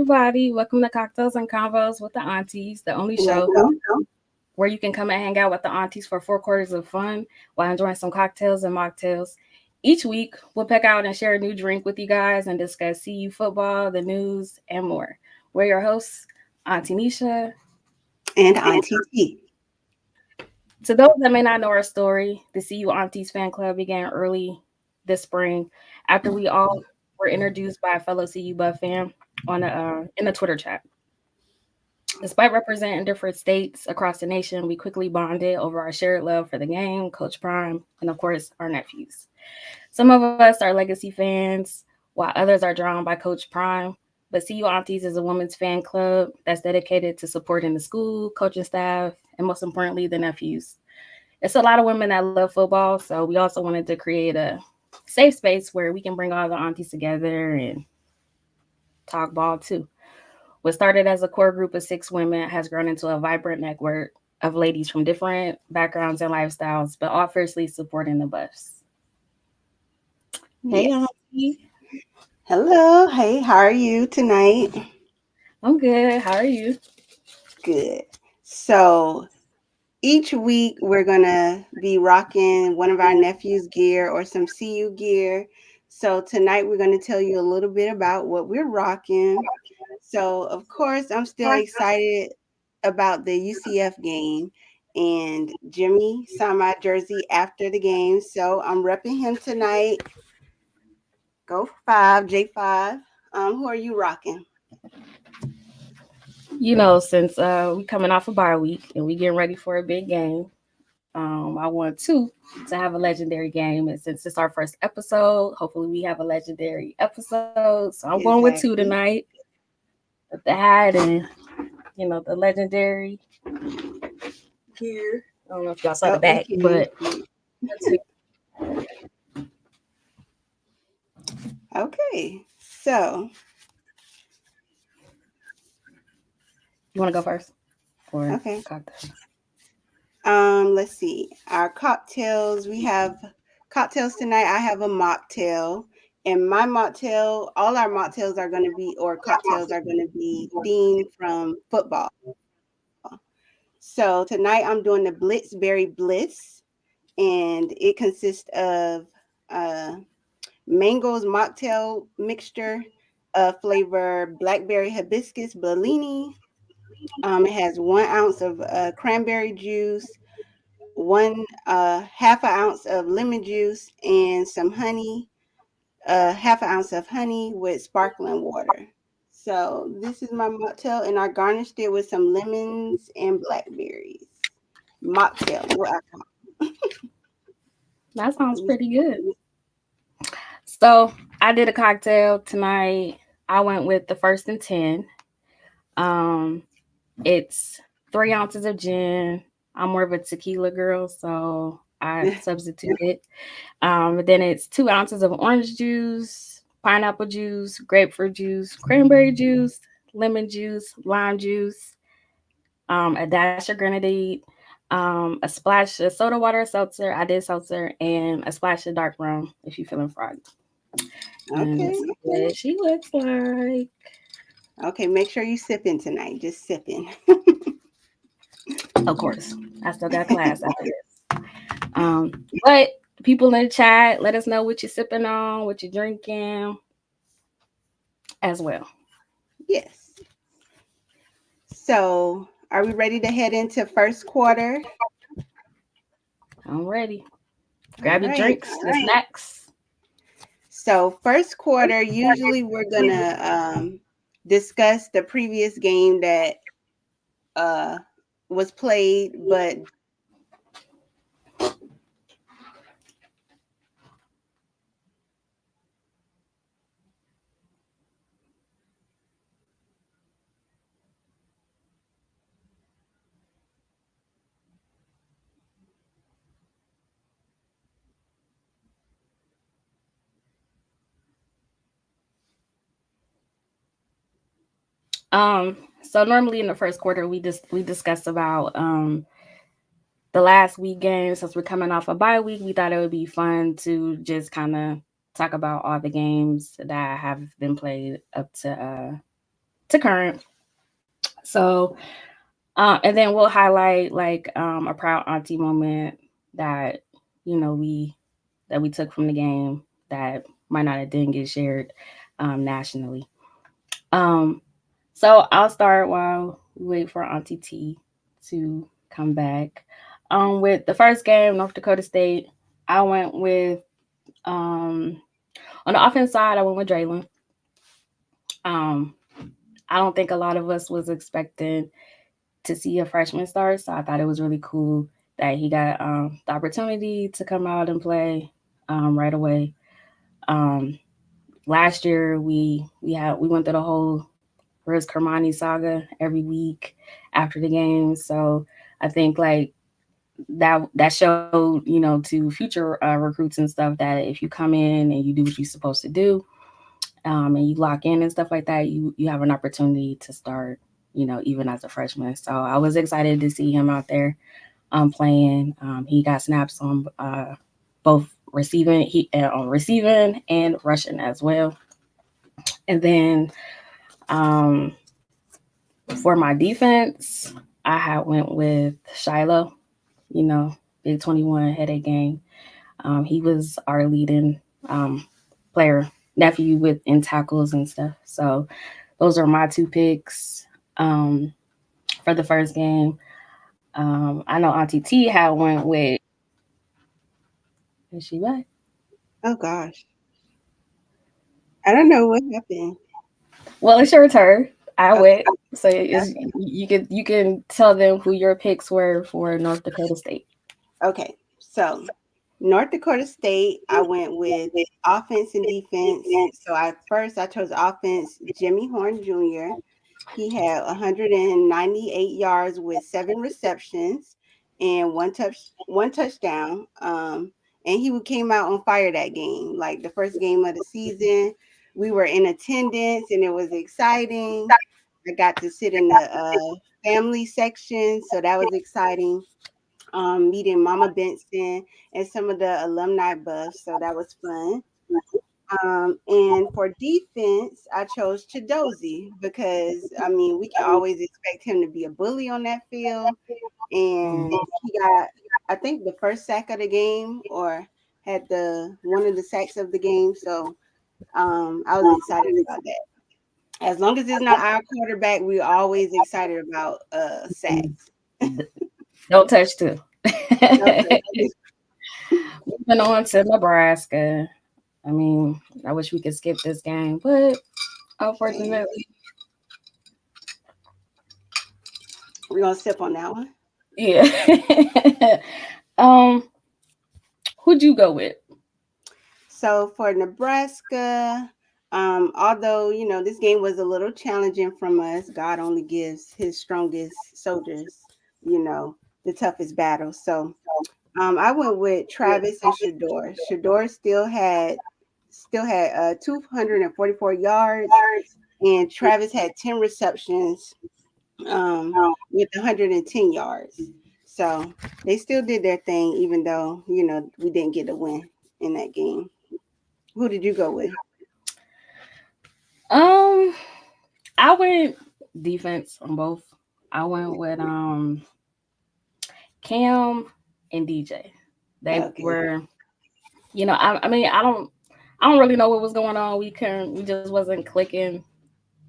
everybody. Welcome to Cocktails and Convos with the Aunties, the only show Welcome. where you can come and hang out with the Aunties for 4 quarters of fun while enjoying some cocktails and mocktails. Each week, we'll pick out and share a new drink with you guys and discuss CU football, the news, and more. We're your hosts, Auntie Nisha. And Auntie T. To those that may not know our story, the CU Aunties fan club began early this spring after we all were introduced by a fellow CU Buff fan on in a Twitter chat. Despite representing different states across the nation, we quickly bonded over our shared love for the game, Coach Prime, and of course, our nephews. Some of us are legacy fans, while others are drawn by Coach Prime. But CU Aunties is a women's fan club that's dedicated to supporting the school, coaching staff, and most importantly, the nephews. It's a lot of women that love football, so we also wanted to create a safe space where we can bring all the aunties together and talk ball too. What started as a core group of 6 women has grown into a vibrant network of ladies from different backgrounds and lifestyles, but all fiercely supporting the Buffs. Hey, Yes. Auntie. Hello. Hey, how are you tonight? I'm good. How are you? Good. So each week we're gonna be rocking one of our nephews' gear or some CU gear. So tonight we're gonna tell you a little bit about what we're rocking. So of course I'm still excited about the UCF game. And Jimmy saw my jersey after the game, so I'm repping him tonight. Go 5, J5. Who are you rocking? Since we coming off a bye week and we getting ready for a big game, I want to have a legendary game. And since it's our first episode, hopefully we have a legendary episode. So I'm going with 2 Exactly. tonight with the hat and the legendary gear. I don't know if y'all saw the Oh, we back, can. but you Okay. So, want to go first or okay. cocktail? Let's see. Our cocktails, we have cocktails tonight. I have a mocktail. And my mocktail, all our mocktails are going to be, or cocktails are going to be themed from football. So tonight I'm doing the Blitzberry Bliss, and it consists of uh, mangoes mocktail mixture, flavor blackberry hibiscus Bellini. It has 1 ounce of cranberry juice, one half an ounce of lemon juice, and some honey. Half an ounce of honey with sparkling water. So this is my mocktail, and I garnished it with some lemons and blackberries. Mocktail. What I That sounds call pretty good. So I did a cocktail tonight. I went with the first and 10. Um, it's 3 ounces of gin. I'm more of a tequila girl, so I it. substituted. Then it's 2 ounces of orange juice, pineapple juice, grapefruit juice, cranberry juice, lemon juice, lime juice, a dash of grenadine, a splash of soda water seltzer. I did seltzer, and a splash of dark rum if you're feeling froggy. And Okay. this is what she looks like. Okay. Make sure you sipping tonight. Just sipping. Of course, I still got class after this. But people in the chat, let us know what you're sipping on, what you're drinking as well. Yes. So, are we ready to head into first quarter? I'm ready. All Grab your right. drinks, the snacks. So, first quarter, usually we're gonna discuss the previous game that uh, was played, but Um, so normally in the first quarter we discuss about the last week game. Since we're coming off a bye week, we thought it would be fun to just kind of talk about all the games that have been played up to to current. So, and then we'll highlight like a proud auntie moment that you know we took from the game that might not have didn't get shared nationally. Um, so I'll start while we wait for Auntie T to come back. With the first game, North Dakota State, I went with um, on the offense side, I went with Draylen. Um, I don't think a lot of us was expecting to see a freshman start, so I thought it was really cool that he got the opportunity to come out and play right away. Um, Last year we went through the whole Riz Kermani saga every week after the game, so I think like that showed to future recruits and stuff that if you come in and you do what you're supposed to do, and you lock in and stuff like that, you have an opportunity to start, even as a freshman. So I was excited to see him out there playing. He got snaps on both receiving and rushing as well. And then um, for my defense, I had went with Shiloh. Big 21 headache game. He was our leading um, player, nephew with in tackles and stuff. So those are my two picks for the first game. I know Auntie T had went with. Is she back? Oh gosh, I don't know what happened. Well, it's your turn. I Okay, went. So is you can tell them who your picks were for North Dakota State. okay. So North Dakota State, I went with offense and defense. So I chose offense. Jimmy Horn Jr. He had 198 yards with 7 receptions and one touchdown. And he came out on fire that game, like the first game of the season. We were in attendance and it was exciting. I got to sit in the family section, so that was exciting. Meeting Mama Benson and some of the alumni buffs, so that was fun. And for defense, I chose Chidozie because I mean we can always expect him to be a bully on that field, and he got I think the first sack of the game or had the one of the sacks of the game. So I was excited about that. As long as it's not our quarterback, we're always excited about sacks. Don't touch two. Okay. Moving on to Nebraska. I mean, I wish we could skip this game, but Okay. unfortunately, We're gonna sip on that one. yeah. um, who'd you go with? So for Nebraska, although this game was a little challenging from us, God only gives His strongest soldiers, the toughest battles. So I went with Travis and Shador. Shador still had 244 yards, and Travis had 10 receptions with 110 yards. So they still did their thing, even though we didn't get a win in that game. Who did you go with? Um, I went defense on both. I went with Cam and DJ. They Okay. were, I mean, I don't really know what was going on. We just wasn't clicking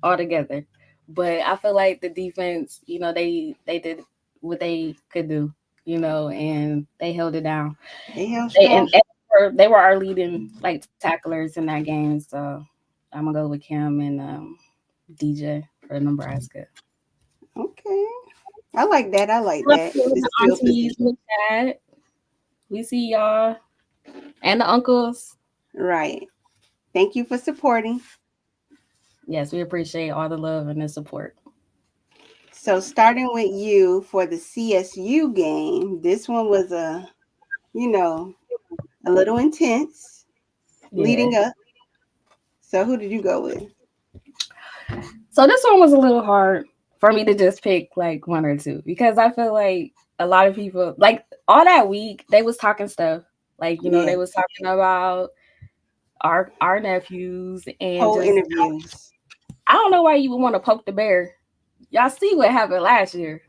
all together. But I feel like the defense, they did what they could do, and they held it down. They held They strong. they were our leading like tacklers in that game. So I'm gonna go with Kim and DJ for Nebraska. Okay. I like that. I like Look that. for The the skill aunties position. in the chat. We see y'all and the uncles. Right. Thank you for supporting. Yes, we appreciate all the love and the support. So starting with you for the CSU game, this one was you know, a little intense Yeah. leading up. So who did you go with? So this one was a little hard for me to just pick like one or two because I feel like a lot of people like all that week they was talking stuff. Like, Yeah. they was talking about our nephews and Whole just interviews. I don't know why you would want to poke the bear. Y'all see what happened last year,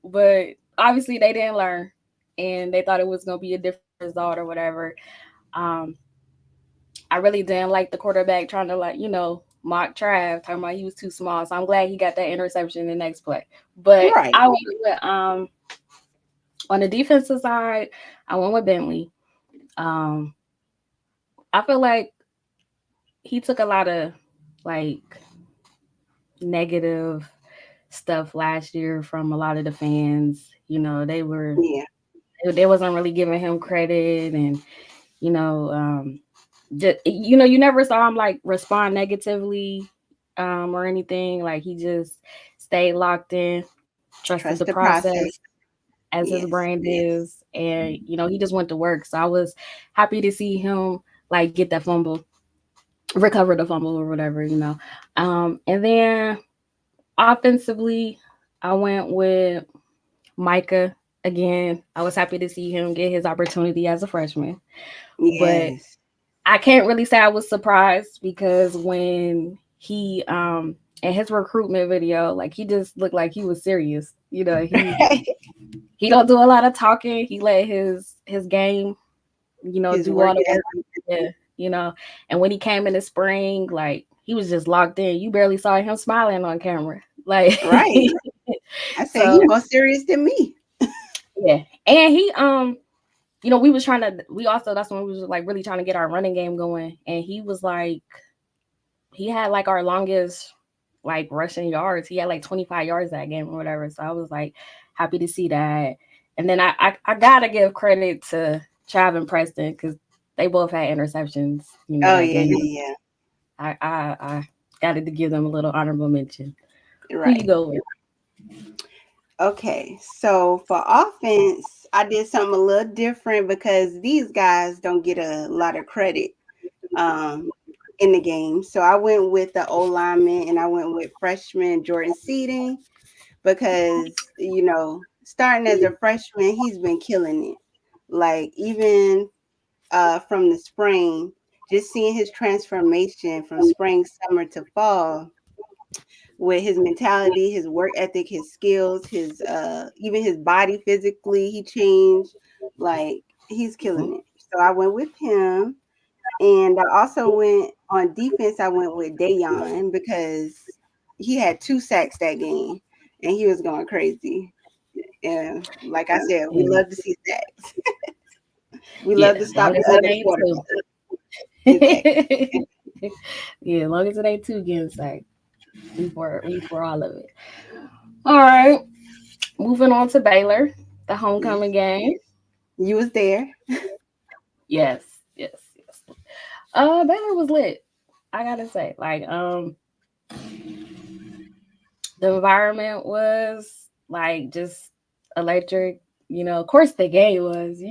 but obviously they didn't learn and they thought it was gonna be a different result or whatever. Um, I really didn't like the quarterback trying to mock Trav, talking about he was too small. So I'm glad he got that interception in the next play. But Right. I went with on the defensive side, I went with Bentley. Um, I feel like he took a lot of like negative stuff last year from a lot of the fans. Yeah. They wasn't really giving him credit, and you know, you never saw him like respond negatively or anything. Like he just stayed locked in, trusted the Trust the process process. as his Yes. brand is, and he just went to work. So I was happy to see him like get that fumble, recover the fumble or whatever. And then offensively, I went with Micah again. I was happy to see him get his opportunity as a freshman, but Yes. I can't really say I was surprised because when he in his recruitment video, like he just looked like he was serious. He don't do a lot of talking. He let his game, His do work all the work. ethic. Yeah. And when he came in the spring, like he was just locked in. You barely saw him smiling on camera. Like Right. I said so he more serious than me. yeah. And he we was trying to we also that's when we was like really trying to get our running game going. And he had like our longest like rushing yards. He had like 25 yards that game or whatever. So I was like happy to see that. And then I gotta give credit to Trav and Preston because they both had interceptions, Oh that yeah, game. yeah, I got to give them a little honorable mention. yeah. Who you Right. go with? Okay. So for offense, I did something a little different because these guys don't get a lot of credit um in the game. So I went with the O lineman and I went with freshman Jordan Seating because starting as a freshman, he's been killing it. Like even from the spring, just seeing his transformation from spring, summer to fall with his mentality, his work ethic, his skills, his even his body physically, he changed. Like he's killing it. So I went with him. And I also went on defense, I went with Dayon because he had 2 sacks that game and he was going crazy. And like I said, we Yeah, love to see sacks. We yeah. love to As long stop as the it other ain't quarterback. Exactly. two. Yeah, as long as it ain't two getting sacked. We for all of it. All right. Moving on to Baylor, the homecoming Yes. game. You was there. Yes, yes, yes. Baylor was lit. I gotta say, like, the environment was like just electric. Of course, the game was.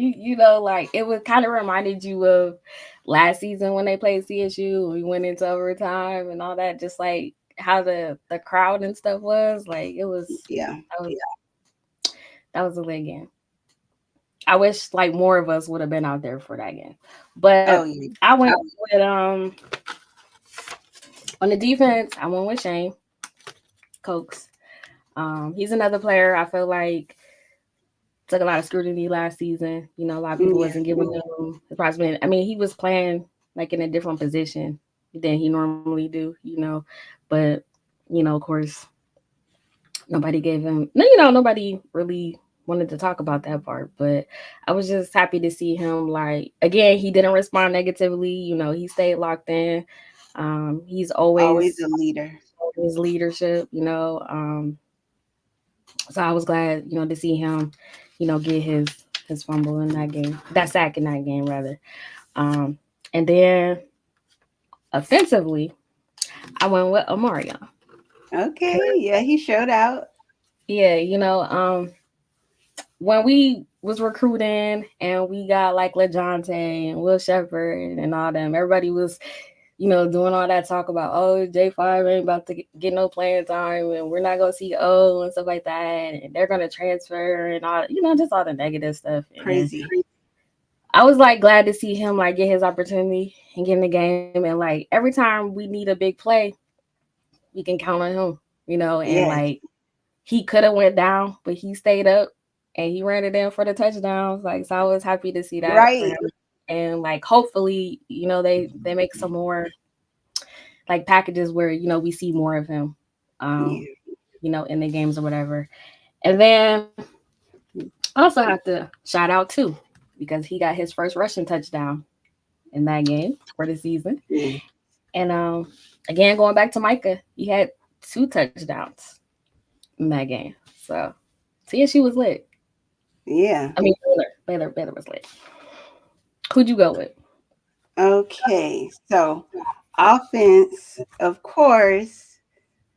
Like it was kind of reminded you of last season when they played CSU. We went into overtime and all that. Just like how the crowd and stuff was. Like it was. Yeah. That was a lit game. I wish like more of us would have been out there for that game. But Oh yeah. I went with on the defense. I went with Shane Cokes. He's another player I feel like took a lot of scrutiny last season. A lot of people Yeah. wasn't giving him the prospect. I mean, he was playing like in a different position than he normally do. But of course, nobody gave him. No, nobody really wanted to talk about that part. But I was just happy to see him. Like again, he didn't respond negatively. He stayed locked in. He's Always always a leader. his leadership. So I was glad, to see him, get his fumble in that game, that sack in that game rather. Um, and then offensively, I went with Omarion. Okay. Yeah, he showed out. Yeah, when we was recruiting and we got like LeJohntay and Will Shepherd and all them, everybody was doing all that talk about, oh, J5 ain't about to get no playing time and we're not going to see O and stuff like that. And they're going to transfer and all, just all the negative stuff. And Crazy. I was like glad to see him like get his opportunity and get in the game. And like every time we need a big play, we can count on him, and Yes. like he could have went down, but he stayed up and he ran it in for the touchdowns. Like, so I was happy to see that for Right. him. And like hopefully, they make some more like packages where, we see more of him, um, Yeah. in the games or whatever. And then I also have to shout out too, because he got his first rushing touchdown in that game for the season. Yeah. And again, going back to Micah, he had 2 touchdowns in that game. So yeah, she was lit. Yeah. I mean, Baylor was lit. Who'd you go with? Okay. So offense, of course,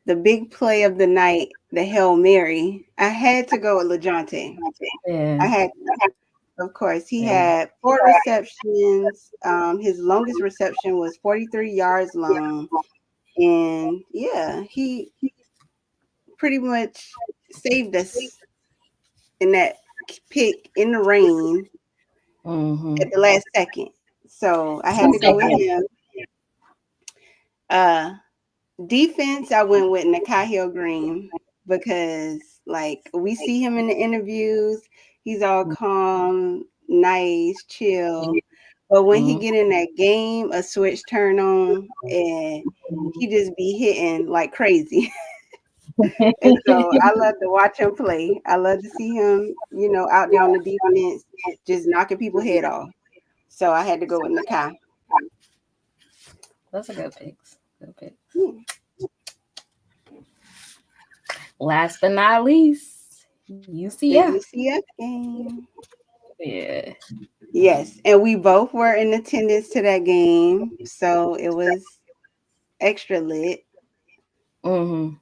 the big play of the night, the Hail Mary. I had to go with LeJohntay. I Yeah, had Of course, he yeah. had 4 receptions. His longest reception was 43 yards long. And yeah, he pretty much saved us in that pick in the rain Mm-hmm. at the last second. So I had Two to go with seconds. him. Uh, Defense, I went with Nikhil Green because, like, we see him in the interviews. He's all calm, nice, chill. But when he Mm-hmm. get in that game, a switch turn on, and he just be hitting like crazy. And so I love to watch him play. I love to see him, out there on the defense, just knocking people head off. So I had to go with Nakai. That's a good pick. Good pick. Hmm. Last but not least, The UCF. UCF game. Yeah. Yes, and we both were in attendance to that game, so it was extra lit. Mm-hmm.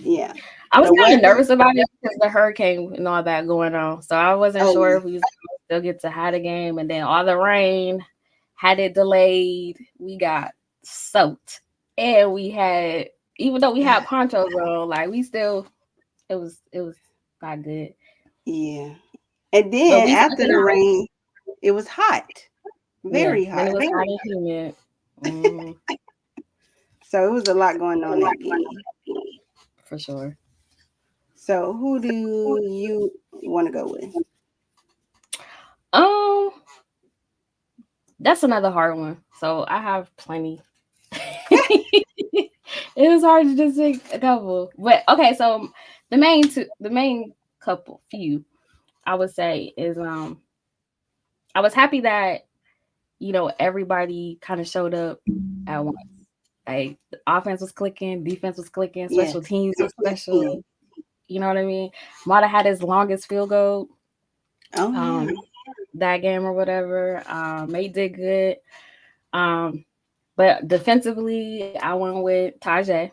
Yeah. I was The kind of weather. nervous about it because the hurricane and all that going on. So I wasn't Oh sure yeah. if we was gonna still get to have the game. And then all the rain had it delayed. We got soaked. And we had, even though we had ponchos on, like we still, it was not good. Yeah. And But then we stuck after it the out. rain, it was hot. Yeah. Very Then hot. it was hot and humid. Mm, So it was a lot going on that game. for sure. So who do you want to go with? Um, that's another hard one. So I have plenty. It was hard to just pick a couple. But okay, so the main couple, few, I would say is I was happy that, everybody kind of showed up at once. Like the offense was clicking, defense was clicking, special Yes. teams was Good special. team. You know what I mean? Mata had his longest field goal Oh um yeah. that game or whatever. Mate did good. Um, but defensively, I went with Tajay.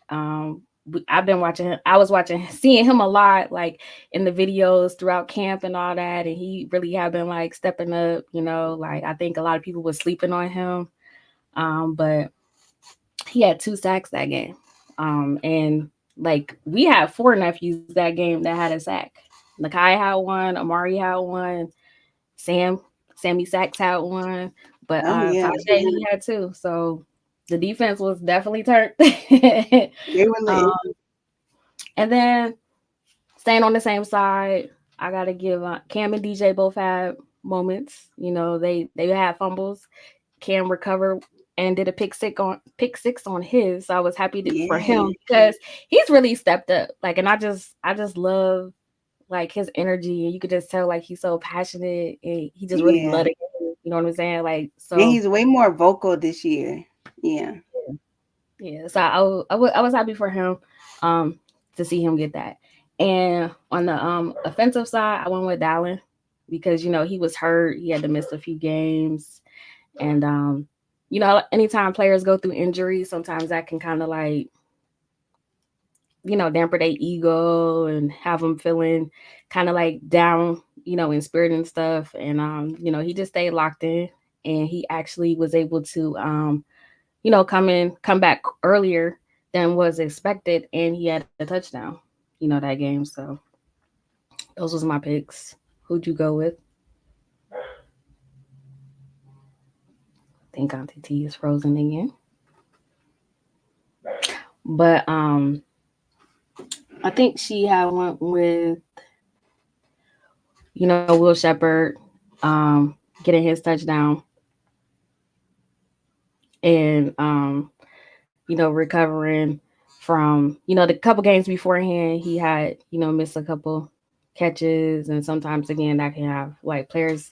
Um, I've been watching. I was watching, seeing him a lot, like in the videos throughout camp and all that, and he really had been like stepping up. Like I think a lot of people were sleeping on him, but he had 2 sacks that game. And like we had 4 nephews that game that had a sack. Nakai had one, Amari had one, Sam, Sammy Sacks had one, but Oh yeah. Tajay he had 2. So the defense was definitely turned. They were lit. um, and then staying on the same side, I gotta give Cam and DJ both had moments. They had fumbles. Cam recovered and did a pick six on his. So I was happy for Yeah. him because he's really stepped up. Like, and I just love like his energy, and you could just tell like he's so passionate and he just really Yeah. loved it. You know what I'm saying? Like, And so he's way more vocal this year. Yeah. yeah. So I was happy for him, um, to see him get that. And on the offensive side, I went with Dallin because he was hurt. He had to miss a few games, and anytime players go through injury, sometimes that can kind of like damper their ego and have them feeling kind of like down, in spirit and stuff. And he just stayed locked in, and he actually was able to come back earlier than was expected, and he had a touchdown, that game. So those was my picks. Who'd you go with? I think Auntie T is frozen again. But I think she had went with Will Shepherd, getting his touchdown, and recovering from the couple games beforehand. He had missed a couple catches, and sometimes again that can have like players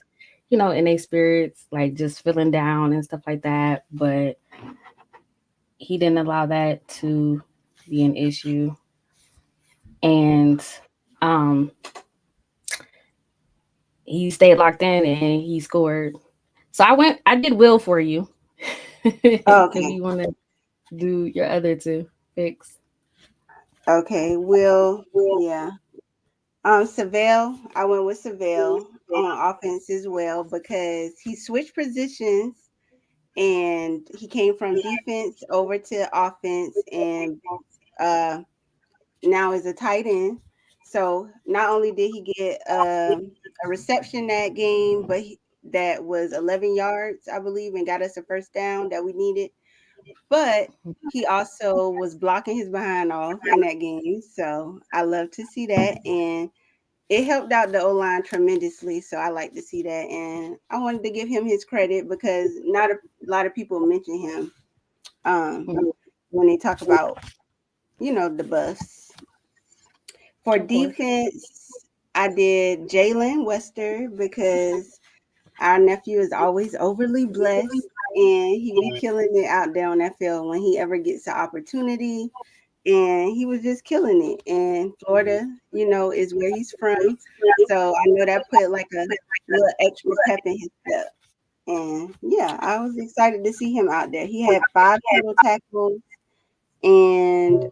in their spirits, like just feeling down and stuff like that. But he didn't allow that to be an issue, and um, he stayed locked in and he scored. So I did Will for you. If Okay. you want to do your other two picks. Okay. Will, yeah. Savell, I went with Savell on offense as well because he switched positions and he came from defense over to offense and uh now is a tight end. So not only did he get a reception that game, but that was 11 yards, I believe, and got us a first down that we needed. But he also was blocking his behind off in that game. So I love to see that. And it helped out the O line tremendously. So I like to see that. And I wanted to give him his credit because not a lot of people mention him um, Mhm. when they talk about, the buffs. For Of course. defense, I did Jalen Wester because our nephew is always overly blessed and he be killing it out there on that field when he ever gets an opportunity. And he was just killing it. And Florida, is where he's from. So I know that put like a little extra pep in his step. And yeah, I was excited to see him out there. He had 5 total tackles and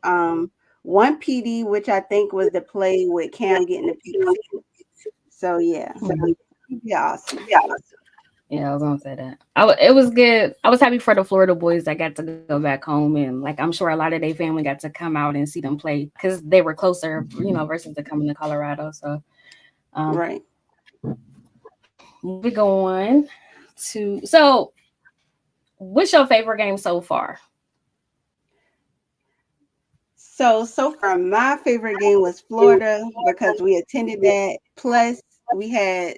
one PD, which I think was the play with Cam getting the pick six. So yeah, Mhm. yeah, awesome. Yeah, I was gonna say that. It was good. I was happy for the Florida boys that got to go back home, and like I'm sure a lot of their family got to come out and see them play because they were closer, versus the coming to Colorado. So, um, Right. moving on so what's your favorite game so far? So far, my favorite game was Florida because we attended that. Plus, we had,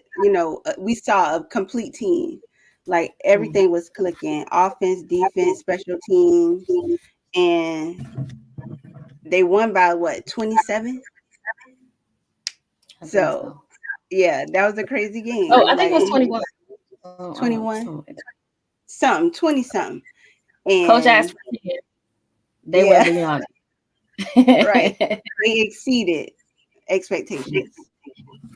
we saw a complete team. Like Mhm. everything was clicking: offense, defense, special teams, and they won by what, 27? I think So so. yeah, that was a crazy Oh, game. I think Like it was 21. 21 Something like that. something, 20 something, Coach asked and for it. They yeah, wasn't young. right. They exceeded expectations.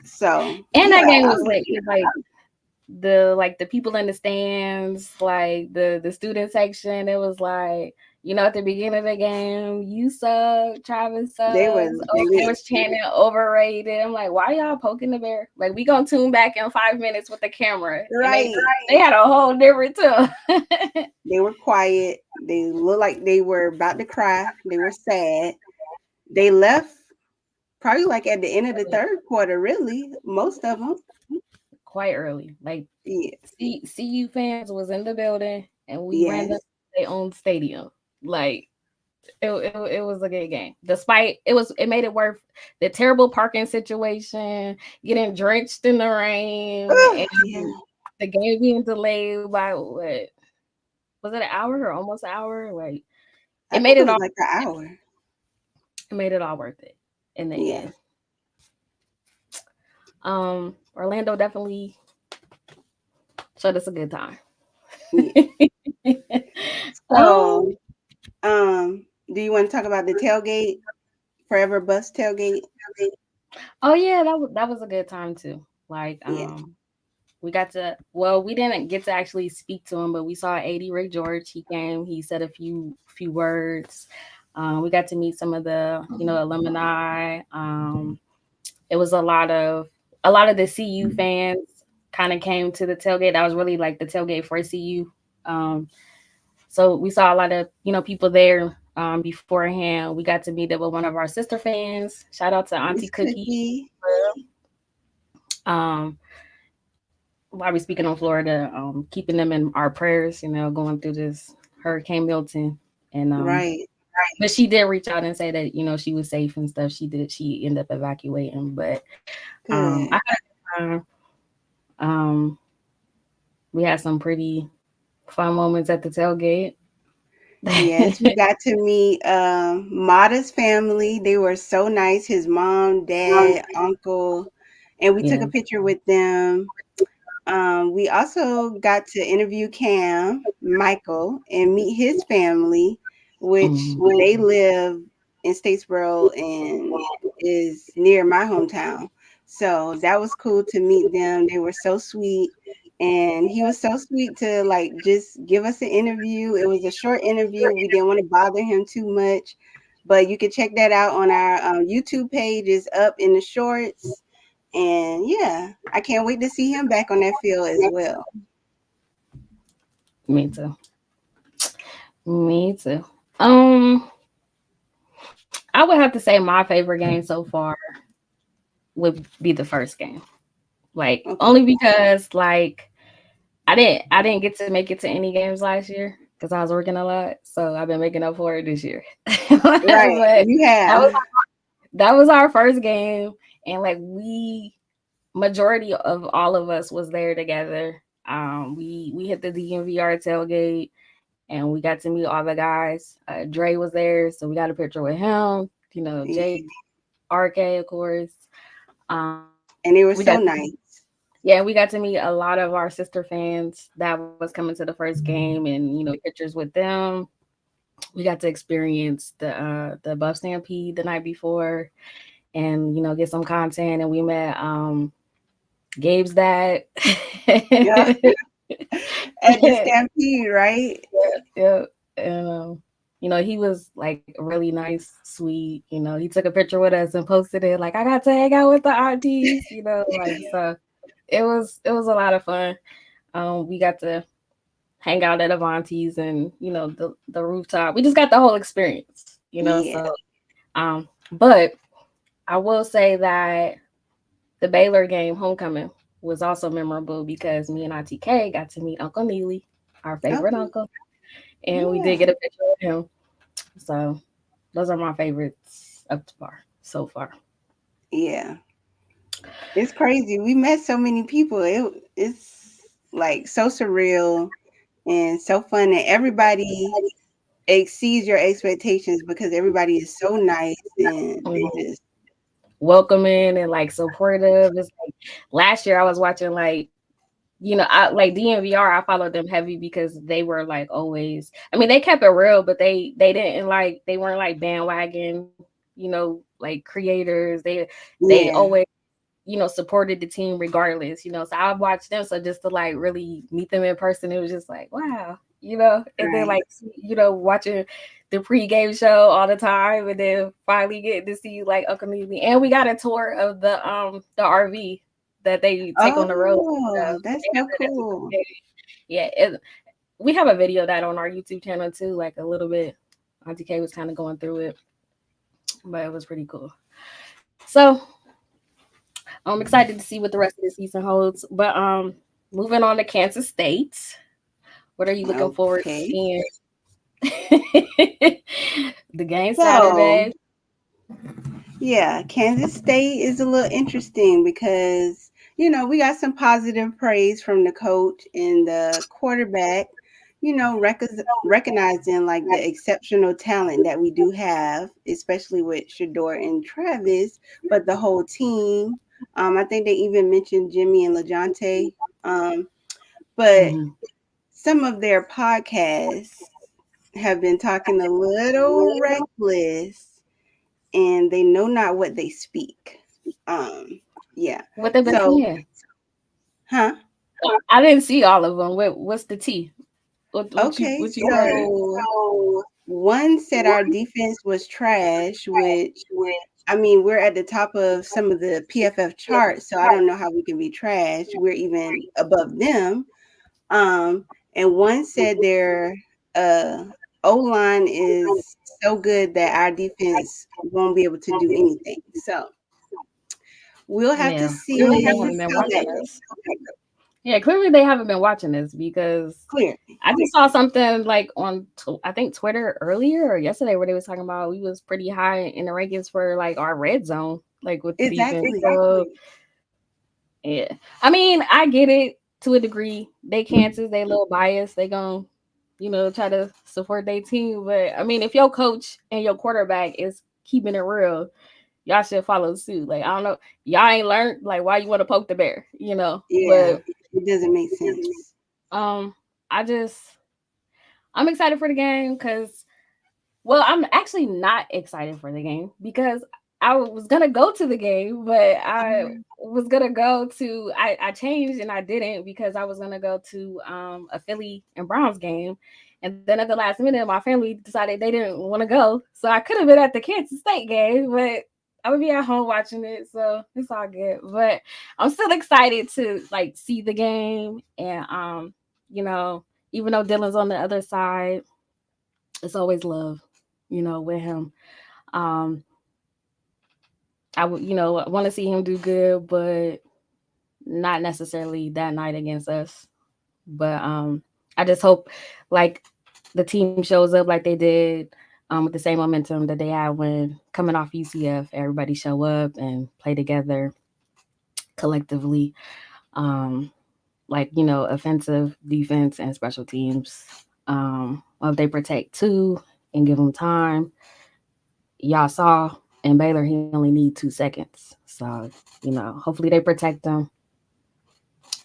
So And that yeah, game was lit. 'Cause, like the people in the stands, like the student section, it was like, at the beginning of the game, you suck, Travis they were sucks. Oh, they lit. was chanting overrated. I'm like, why y'all poking the bear? Like, we gonna tune back in 5 minutes with the camera. And Right. they had a whole different tone. They were quiet. They looked like they were about to cry. They were sad. They left probably like at the end of the third quarter, really. Most of them. Quite early. Like Yeah. CU fans was in the building and we ran Yes. them their own stadium. Like it was a good game. Despite it made it worth the terrible parking situation, getting drenched in the rain, Yeah. and the game being delayed by what was it, an hour or almost an hour? Like I it made think it it was all like an hour. worth it in the Yeah. end. Orlando definitely showed us a good time. Yeah. um So, do you want to talk about the tailgate? Forever bus tailgate? oh yeah, that was a good time too. Like Yeah. we got to we didn't get to actually speak to him, but we saw 80 Ray George. He came, he said a few words. We got to meet some of the alumni. It was a lot of the CU fans kind of came to the tailgate. That was really like the tailgate for CU. Um, so we saw a lot of people there beforehand. We got to meet up with one of our sister fans. Shout out to Auntie Miss Cookie. Cookie. Um, while we're speaking on Florida, keeping them in our prayers, going through this Hurricane Milton. And Right. But she did reach out and say that, she was safe and stuff. She ended up evacuating. But I Good. had a good time. Um, we had some pretty fun moments at the tailgate. Yes, we got to meet Mata's family. They were so nice. His mom, dad, uncle, and we took Yeah. a picture with them. We also got to interview Cam, Michael, and meet his family, which Mhm. they live in Statesboro and is near my hometown. So that was cool to meet them. They were so sweet. And he was so sweet to like just give us an interview. It was a short interview. We didn't want to bother him too much, but you can check that out on our YouTube page. It's up in the shorts. And yeah, I can't wait to see him back on that field as well. Me too. Me too. Um, I would have to say my favorite game so far would be the first game. Like Okay. only because like I didn't get to make it to any games last year because I was working a lot. So I've been making up for it this year. Right. But You that was have. that was our first game, and like we majority of all of us was there together. We hit the DMVR tailgate and we got to meet all the guys. Dre was there, so we got a picture with him. Jake, Yeah. RK, of course. And they We were got so nice. Yeah, we got to meet a lot of our sister fans that was coming to the first game, and pictures with them. We got to experience the Buff Stampede the night before, and get some content. And we met Gabe's dad. Yeah. At the Stampede, right? Yeah, and he was like really nice, sweet. He took a picture with us and posted it. Like, I got to hang out with the aunties. Like, so it was a lot of fun. We got to hang out at Aunties and the rooftop. We just got the whole experience. Yeah. But I will say that the Baylor game, homecoming, was also memorable because me and Auntie K got to meet Uncle Neely, our favorite Okay. uncle, and we did Yeah. get a picture with him. So those are my favorites up to far so far. Yeah. It's crazy. We met so many people. It's like so surreal and so fun, and everybody exceeds your expectations because everybody is so nice and Mhm. just Welcoming and like supportive. It's like last year I was watching like I like DNVR. I followed them heavy because they were like always. I mean, they kept it real, but they didn't like they weren't like bandwagon. Like creators. They yeah, always supported the team regardless. So I watched them. So just to like really meet them in person, it was just like wow. And then right. like watching the pregame show all the time, and then finally getting to see like Uncle Neely, and we got a tour of the RV that they take on the road. Oh, that's They have so that at the cool. tailgate. Yeah, we have a video of that on our YouTube channel too, like a little bit. Auntie K was kind of going through it, but it was pretty cool. So I'm excited to see what the rest of the season holds. But moving on to Kansas State, what are you looking forward to Okay. seeing? The game So, Saturday. yeah, Kansas State is a little interesting because, we got some positive praise from the coach and the quarterback, recognizing like the exceptional talent that we do have, especially with Shador and Travis, but the whole team. I think they even mentioned Jimmy and LaJonte. But Mhm. some of their podcasts have been talking a little reckless and they know not what they speak. Yeah. What they've been So, saying? huh? I didn't see all of them. What's the tea? What you Okay. what you heard? So, one said our defense was trash, which I mean, we're at the top of some of the PFF charts, so I don't know how we can be trash. We're even above them. Um, and one said their uh O line is so good that our defense won't be able to do anything. So we'll have to Yeah, see they haven't been how that watching goes. us. Yeah, clearly they haven't been watching this because Clear. I just saw something like on I think Twitter earlier or yesterday where they was talking about we was pretty high in the rankings for like our red zone, like with the defense. Exactly. So yeah, I mean I get it to a degree. They Kansas, they a little biased. They gonna try to support their team, but I mean if your coach and your quarterback is keeping it real, y'all should follow suit. Like I don't know, y'all ain't learned like why you want to poke the bear, Yeah. But It doesn't make sense. um, I just I'm excited for the game because well, I'm actually not excited for the game because I was gonna go to the game, but I Um, was gonna go to I changed and I didn't because I was gonna go to a Philly and Browns game. And then at the last minute my family decided they didn't want to go. So I could have been at the Kansas State game, but I would be at home watching it, so it's all good. But I'm still excited to like see the game and you know, even though Dylan's on the other side, it's always love, with him. Um, I would, want to see him do good, but not necessarily that night against us. But I just hope like the team shows up like they did with the same momentum that they had when coming off UCF. Everybody show up and play together collectively. Um, like offensive, defense, and special teams. Well, if they protect too and give them time, y'all saw in Baylor he only need 2 seconds. So hopefully they protect them,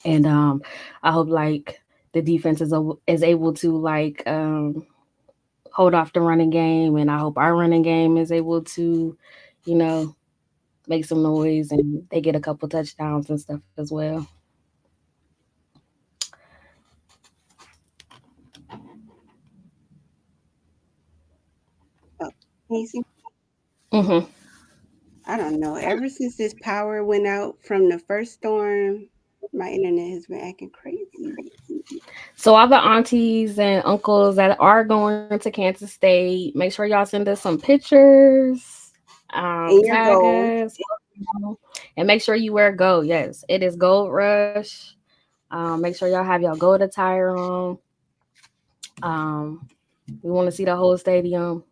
and I hope like the defense is able to like hold off the running game, and I hope our running game is able to, you know, make some noise and they get a couple touchdowns and stuff as well. oh, easy. Hmm. I don't know. Ever since this power went out from the first storm, my internet has been acting crazy. So all the aunties and uncles that are going to Kansas State, make sure y'all send us some pictures, In your tag goal. us, and make sure you wear gold. Yes, it is Gold Rush. Make sure y'all have y'all gold attire on. Um, we want to see the whole stadium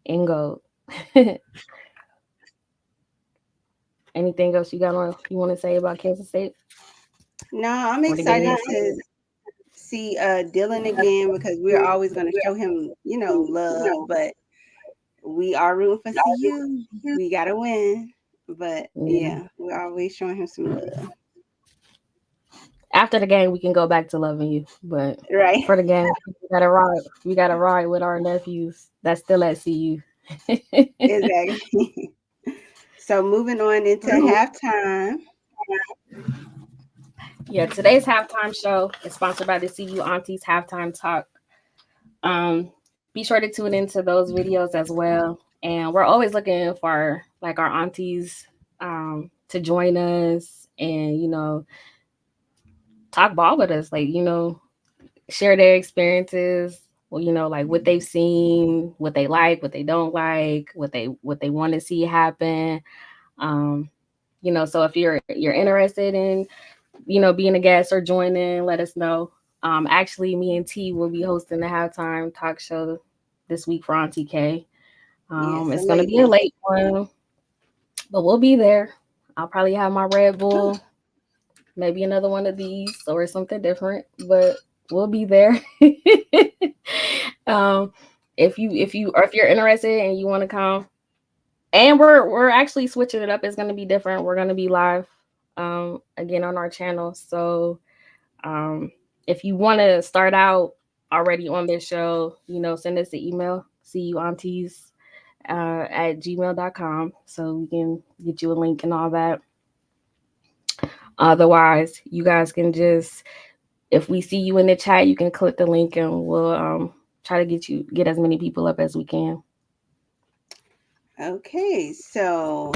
in gold. Anything else you want to say about Kansas State No, I'm or the game? excited to see Dylan again because we're always going to show him, love. But we are rooting for CU. We got to win. But Yeah. yeah, we're always showing him some love. After the game, we can go back to loving you, but Right. for the game, we gotta ride. We gotta ride with our nephews that's still at CU. Exactly. So moving on into halftime. Yeah, today's halftime show is sponsored by the CU Aunties Halftime Talk. Be sure to tune into those videos as well. And we're always looking for like our aunties to join us and talk ball with us. Like share their experiences. Well, like what they've seen, what they like, what they don't like, what they want to see happen. Um, so if you're interested in being a guest or joining, let us know. Actually, me and T will be hosting the halftime talk show this week for Auntie K. Yes, a It's gonna late be a one. late one, but we'll be there. I'll probably have my Red Bull, maybe another one of these or something different, but we'll be there. um, if you're interested and you want to come, and we're actually switching it up. It's gonna be different. We're gonna be live again on our channel. So um, if you want to start out already on this show, send us an email, cuaunties at gmail.com, so we can get you a link and all that. Otherwise, you guys can just, if we see you in the chat, you can click the link and we'll try to get as many people up as we can. Okay, so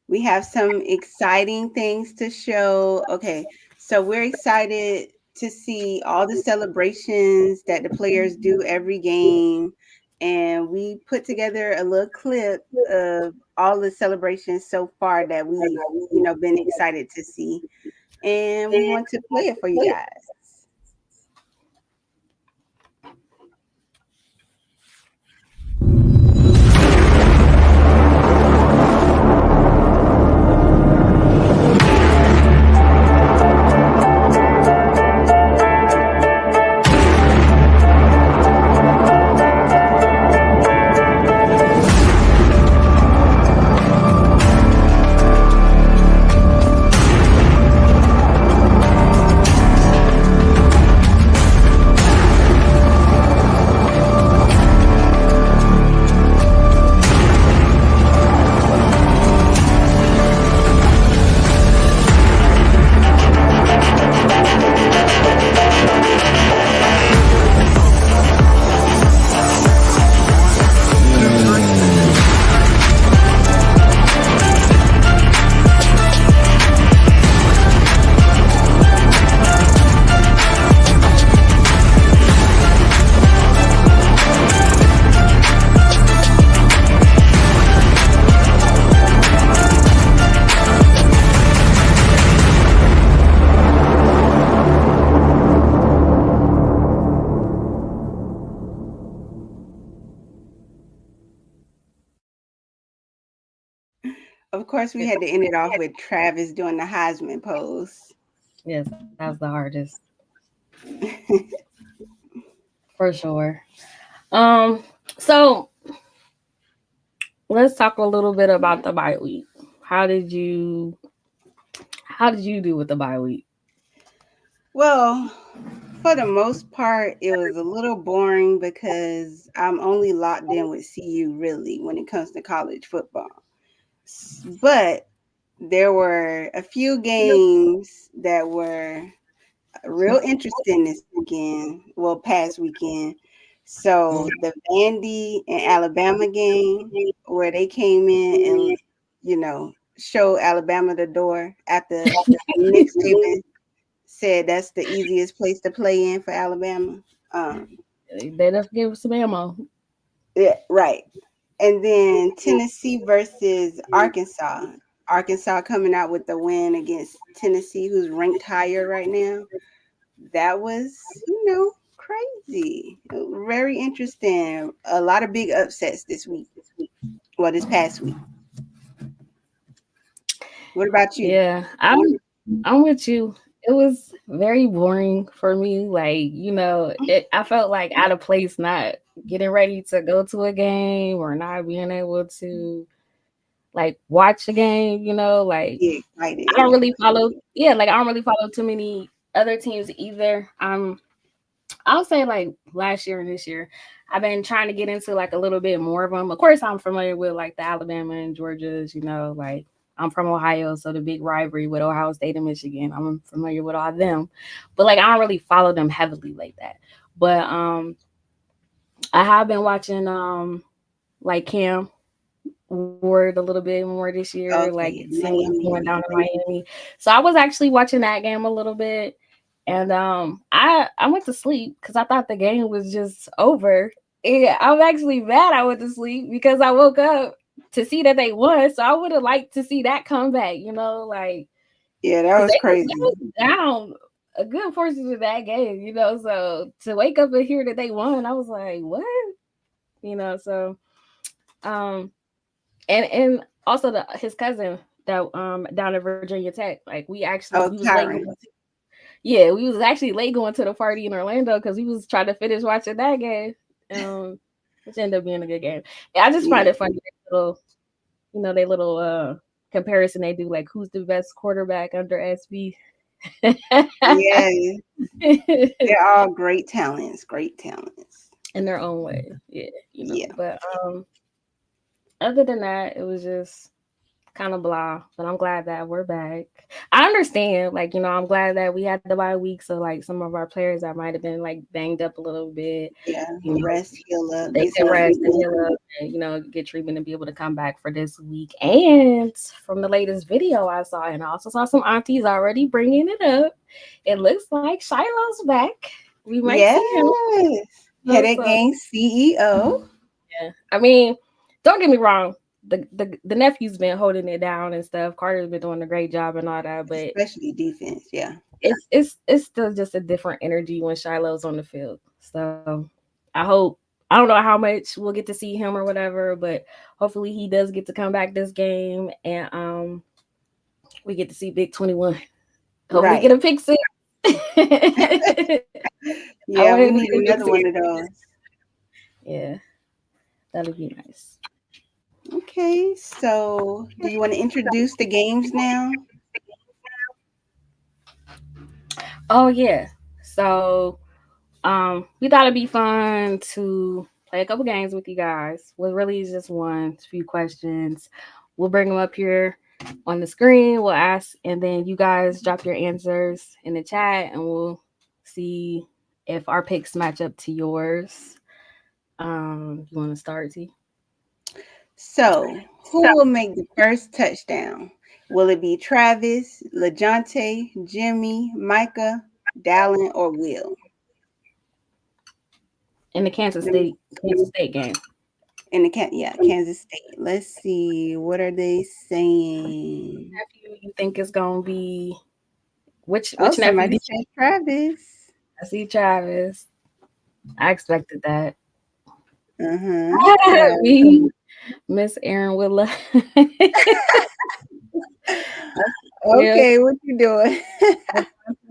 we have some exciting things to show. Okay, so we're excited to see all the celebrations that the players do every game. And we put together a little clip of all the celebrations so far that we've, been excited to see. and we want to play it for you guys. Of course, we had to end it off with Travis doing the Heisman pose. Yes, that was the hardest for sure. Um, so let's talk a little bit about the bye week. How did you how did you do with the bye week? Well, for the most part, it was a little boring because I'm only locked in with CU really when it comes to college football. But there were a few games that were real interesting this weekend, well, past weekend. So the Vandy and Alabama game, where they came in and, showed Alabama the door after Nick Saban said that's the easiest place to play in for Alabama. Um, They just gave us some ammo. yeah, right. And then Tennessee versus Arkansas. Arkansas coming out with the win against Tennessee, who's ranked higher right now. That was, crazy. Very interesting. A lot of big upsets this week. Well, this past week. What about you? Yeah, I'm with you. It was very boring for me. Like, I felt like out of place not getting ready to go to a game or not being able to like watch a game, like Get excited. I don't really follow like I don't really follow too many other teams either. I'll say like last year and this year, I've been trying to get into like a little bit more of them. Of course, I'm familiar with like the Alabama and Georgias, like I'm from Ohio, so the big rivalry with Ohio State and Michigan, I'm familiar with all of them. But like I don't really follow them heavily like that. But I have been watching like Cam Ward a little bit more this year, like Okay, seeing what's Miami. going down in Miami. So I was actually watching that game a little bit, and I went to sleep because I thought the game was just over. Yeah, I'm actually mad I went to sleep because I woke up to see that they won. So I would have liked to see that comeback, like Yeah, that because was they crazy. was down a good portion of that game, So to wake up and hear that they won, I was like, what, So um and also his cousin that down at Virginia Tech, like we Oh, was late going Tyron. to, yeah, we was actually late going to the party in Orlando because we was trying to finish watching that game, which ended up being a good game. And I just find Yeah. it funny, they little comparison they do, like who's the best quarterback under SB. Yeah. They're all great talents. Great talents. In their own way, yeah, Yeah. but other than that, it was just kind of blah, but I'm glad that we're back. I understand, like, I'm glad that we had the bye week, so like some of our players that might have been like banged up a little bit, Yeah. you know, Rest, heal up, they get can some rest and treatment. heal up and get treatment and be able to come back for this week. And from the latest video I saw, and I also saw some aunties already bringing it up, it looks like Shiloh's back. We might see him. Yes. Headache So Gang CEO. yeah, I mean, don't get me wrong. the nephew's been holding it down and stuff. Carter's been doing a great job and all that, but especially defense. Yeah. it's still just a different energy when Shiloh's on the field. So I hope, I don't know how much we'll get to see him or whatever, but hopefully he does get to come back this game and we get to see Big 21. Hopefully get Right. a pick six. I want Yeah, him we to need get a pick another six. one of those. Yeah, that'd be nice. Okay, so do you want to introduce the games now? Oh yeah. So we thought it'd be fun to play a couple games with you guys. Well, really is just one, few questions. We'll bring them up here on the screen. We'll ask, and then you guys drop your answers in the chat, and we'll see if our picks match up to yours. You want to start, T? So, who will make the first touchdown? Will it be Travis, LeJounte, Jimmy, Micah, Dallin, or Will? In the Let me Kansas State game. in the Kansas State. Let's see. What are they saying? Nephew, you think it's gonna be Oh, which nephew? somebody said Travis. I see Travis. I expected that. Uh-huh. Travis. Me, Miss Aaron Willa. Yeah, Okay, what you doing?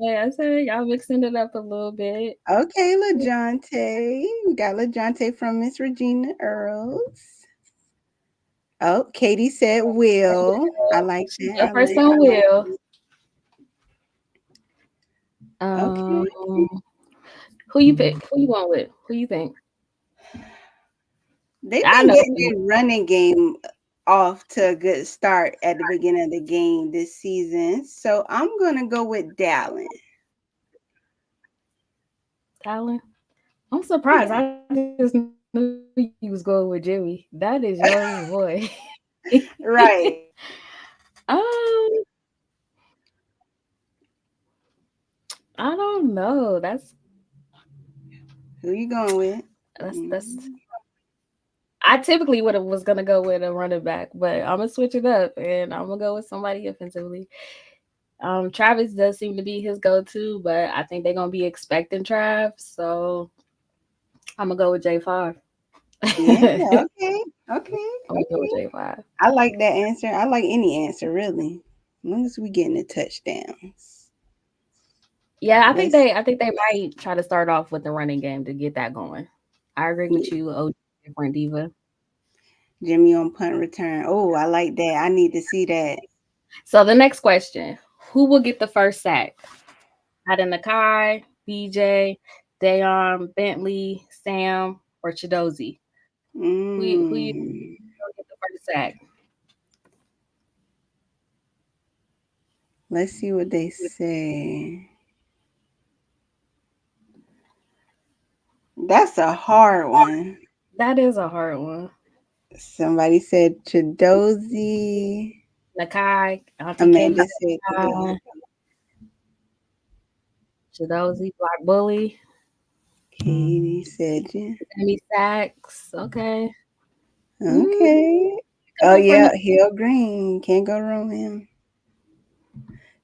I said y'all mixing it up a little bit. Okay, LaJounte. We got LaJounte from Miss Regina Earls. Oh, Katie said Will. I like She that. go I first like on that. Will. Okay. Who you pick? Who you want with? Who you think? They've I been know. getting their running game off to a good start at the beginning of the game this season. So I'm gonna go with Dallin. Tyler. I'm surprised. Yeah. I just knew you was going with Jimmy. That is your boy. Right. um, I don't know. Who you going with? That's. Mhm. I typically would have was gonna go with a running back, but I'm gonna switch it up and I'm gonna go with somebody offensively. Travis does seem to be his go-to, but I think they're gonna be expecting Trav, so I'm gonna go with J5. Yeah, I'm okay. Okay. gonna go with J5. I like that answer. I like any answer really. As long as we getting the touchdowns. Yeah, Let's I think they might try to start off with the running game to get that going. I agree with yeah. you, OG different diva. Jimmy on punt return. Oh, I like that. I need to see that. So the next question: who will get the first sack? Out of Nakai, BJ, Dayon, Bentley, Sam, or Chidozie? Who you Mm. get the first sack? Let's see what they say. That's a hard one. That is a hard one. Somebody said Chidozie. Nakai, Auntie Katie Amanda said said Chidozie. Nakai, Chidozie, Black Bully, Katie said you. Sammy Sacks. Okay. Mm, Okay. could Oh go for yeah, Hill Green. Can't go wrong with him.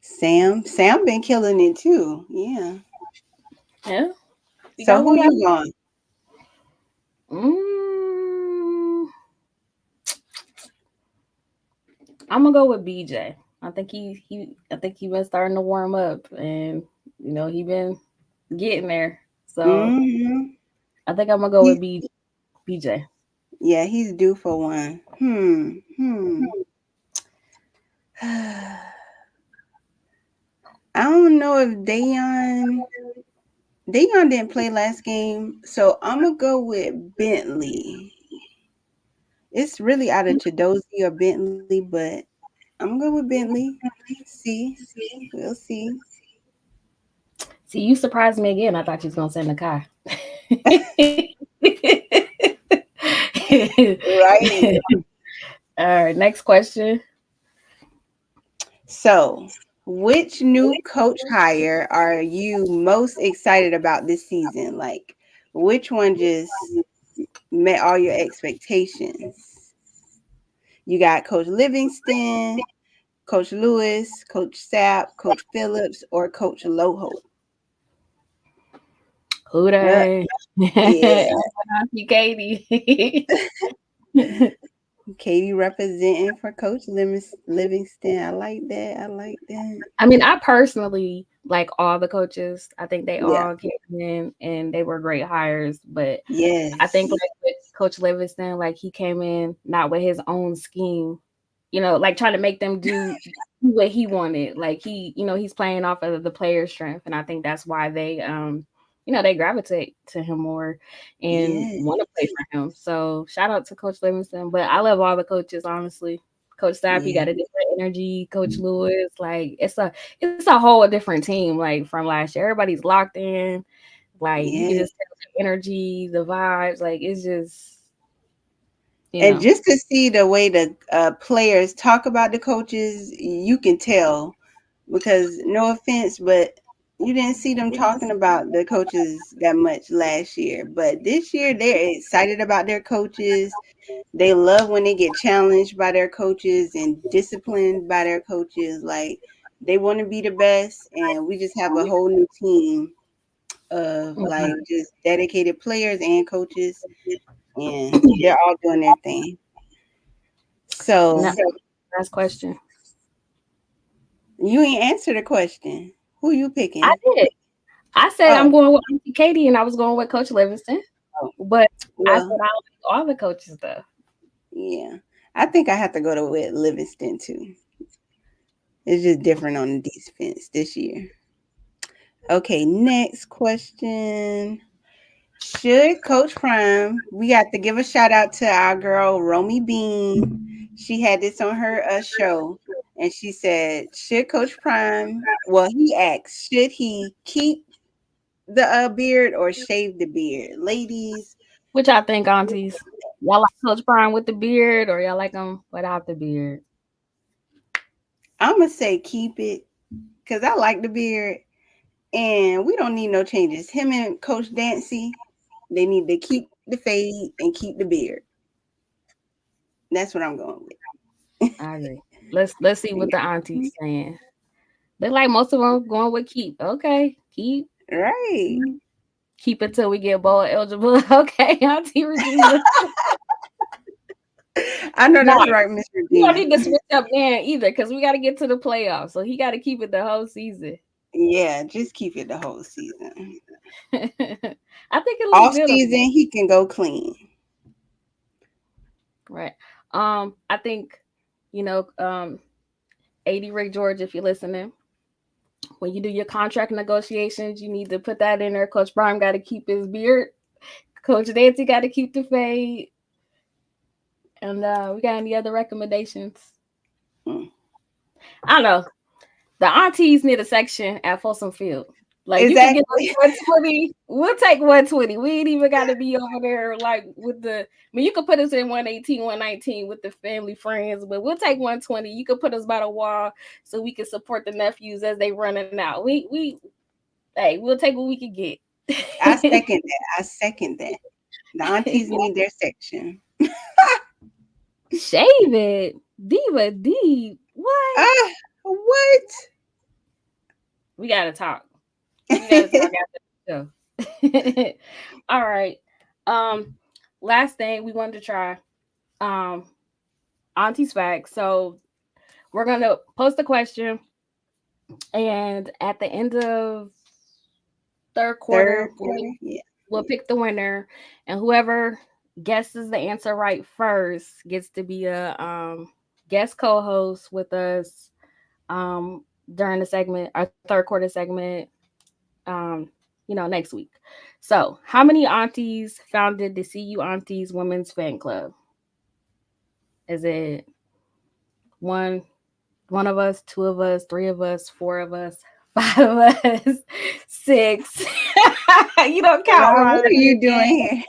Sam been killing it too. Yeah. yeah. We So got who one you left. going? Mm, I'm gonna go with BJ. I think he been starting to warm up, and he been getting there. So Mm-hmm. I think I'm gonna go with He, BJ. yeah, he's due for one. I don't know if Dayon didn't play last game, so I'm gonna go with Bentley. It's really out of Chidozie or Bentley, but I'm gonna go with Bentley. See, we'll see. See, you surprised me again. I thought you was gonna say Nakai. Right. All right, next question. So, which new coach hire are you most excited about this season? Like, which one just met all your expectations? You got Coach Livingston, Coach Lewis, Coach Sapp, Coach Phillips, or Coach Loho. Who they? Yeah, Auntie Katie. Katie representing for Coach Livingston. I like that. I like that. I mean, I personally like all the coaches. I think they Yeah. all came in and they were great hires. But I think Yes. like with Coach Livingston, like he came in not with his own scheme, like trying to make them do what he wanted. Like he's playing off of the player's strength, and I think that's why they gravitate to him more and want to play Yes. for him. So shout out to Coach Livingston. But I love all the coaches, honestly. Coach Stapp, you Yeah. got a different energy. Coach Lewis, like it's a whole different team. Like from last year, everybody's locked in. Like you can Yeah. just tell the energy, the vibes. Like it's just you And know. just to see the way the players talk about the coaches, you can tell because no offense, but you didn't see them talking about the coaches that much last year. But this year, they're excited about their coaches. They love when they get challenged by their coaches and disciplined by their coaches. Like they want to be the best, and we just have a whole new team of like just dedicated players and coaches, and they're all doing their thing. Now, So last question. you ain't answered the question. Who you I picking? did. I said I'm Oh, going with Auntie Katie, and I was going with Coach Livingston. oh, But I said well, I like all the coaches though. yeah. I think I have to go to with Livingston too. It's just different on the defense this year. Okay, next question. Should Coach Prime, we got to give a shout out to our girl Romy Bean. She had this on her show, and she said, "Should Coach Prime?" Well, he asked, "Should he keep the beard or shave the beard?" Ladies, Which I think aunties. Y'all like Coach Prime with the beard, or y'all like him without the beard? I'm gonna say keep it because I like the beard, and we don't need no changes. Him and Coach Dancy, they need to keep the fade and keep the beard. That's what I'm going I agree. Let's see with. what the aunties saying. They like most of them going with keep. Okay, Right. keep it till we get bowl eligible. Okay, Auntie Regina. I know No, that's right, Miss we don't Regina. need to switch up then either because we got to get to the playoffs. So he got to keep it the whole season. Yeah, just keep it the whole season. I think it looks Off good on season, he can go clean. right. I think you know, 80 Ray George, if you're listening, when you do your contract negotiations, you need to put that in there. Coach Prime got to keep his beard. Coach Nancy got to keep the fade. And we got any other recommendations? Mm. I don't know. The aunties need a section at Folsom Field. Like you can get Exactly. 120. We'll take 120. We ain't even got to be over there like with the. I mean, you could put us in 118, 119 with the family friends, but we'll take 120. You could put us by the wall so we can support the nephews as they running out. Hey, we'll take what we can get. I second that. I second that. The aunties need their section. Shave it, Diva D. What? Ah, what? We gotta talk. We gotta talk after the show. All right. Um, last thing we wanted to try. Um, Auntie's facts. So we're gonna post a question, and at the end of third Third quarter, quarter? Yeah. we'll pick the winner, and whoever guesses the answer right first gets to be a guest co-host with us during the segment, our third quarter segment. Um, next week. So, how many aunties founded the CU Aunties Women's Fan Club? Is it one one of us, two of us, three of us, four of us, five of us, six? You don't count Ron, what wrong are you again. doing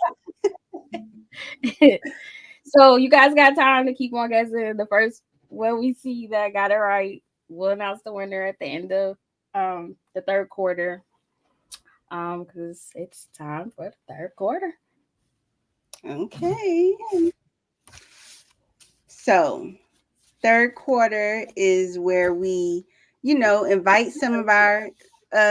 So you guys got time to keep on guessing. The first one we see that got it right, we'll announce the winner at the end of the third quarter. Because it's time for the third quarter. here? Okay. So third quarter is where we, invite some of our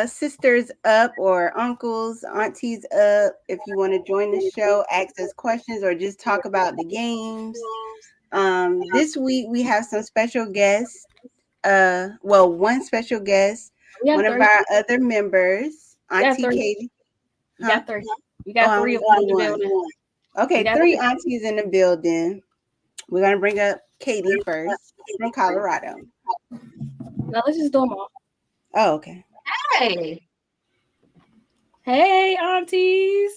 sisters up or uncles, aunties up. If you want to join the show, ask us questions or just talk about the games. This week we have some special guests. One special guest, We have one of three. our other members, We got Auntie three. Katie. We Huh? got three. We Oh, got I three only of them in see the one. building. We Okay, got three three. aunties in the building. We're gonna bring up Katie first from Colorado. Now let's just do them all. Oh, okay. Hey. Hey, aunties.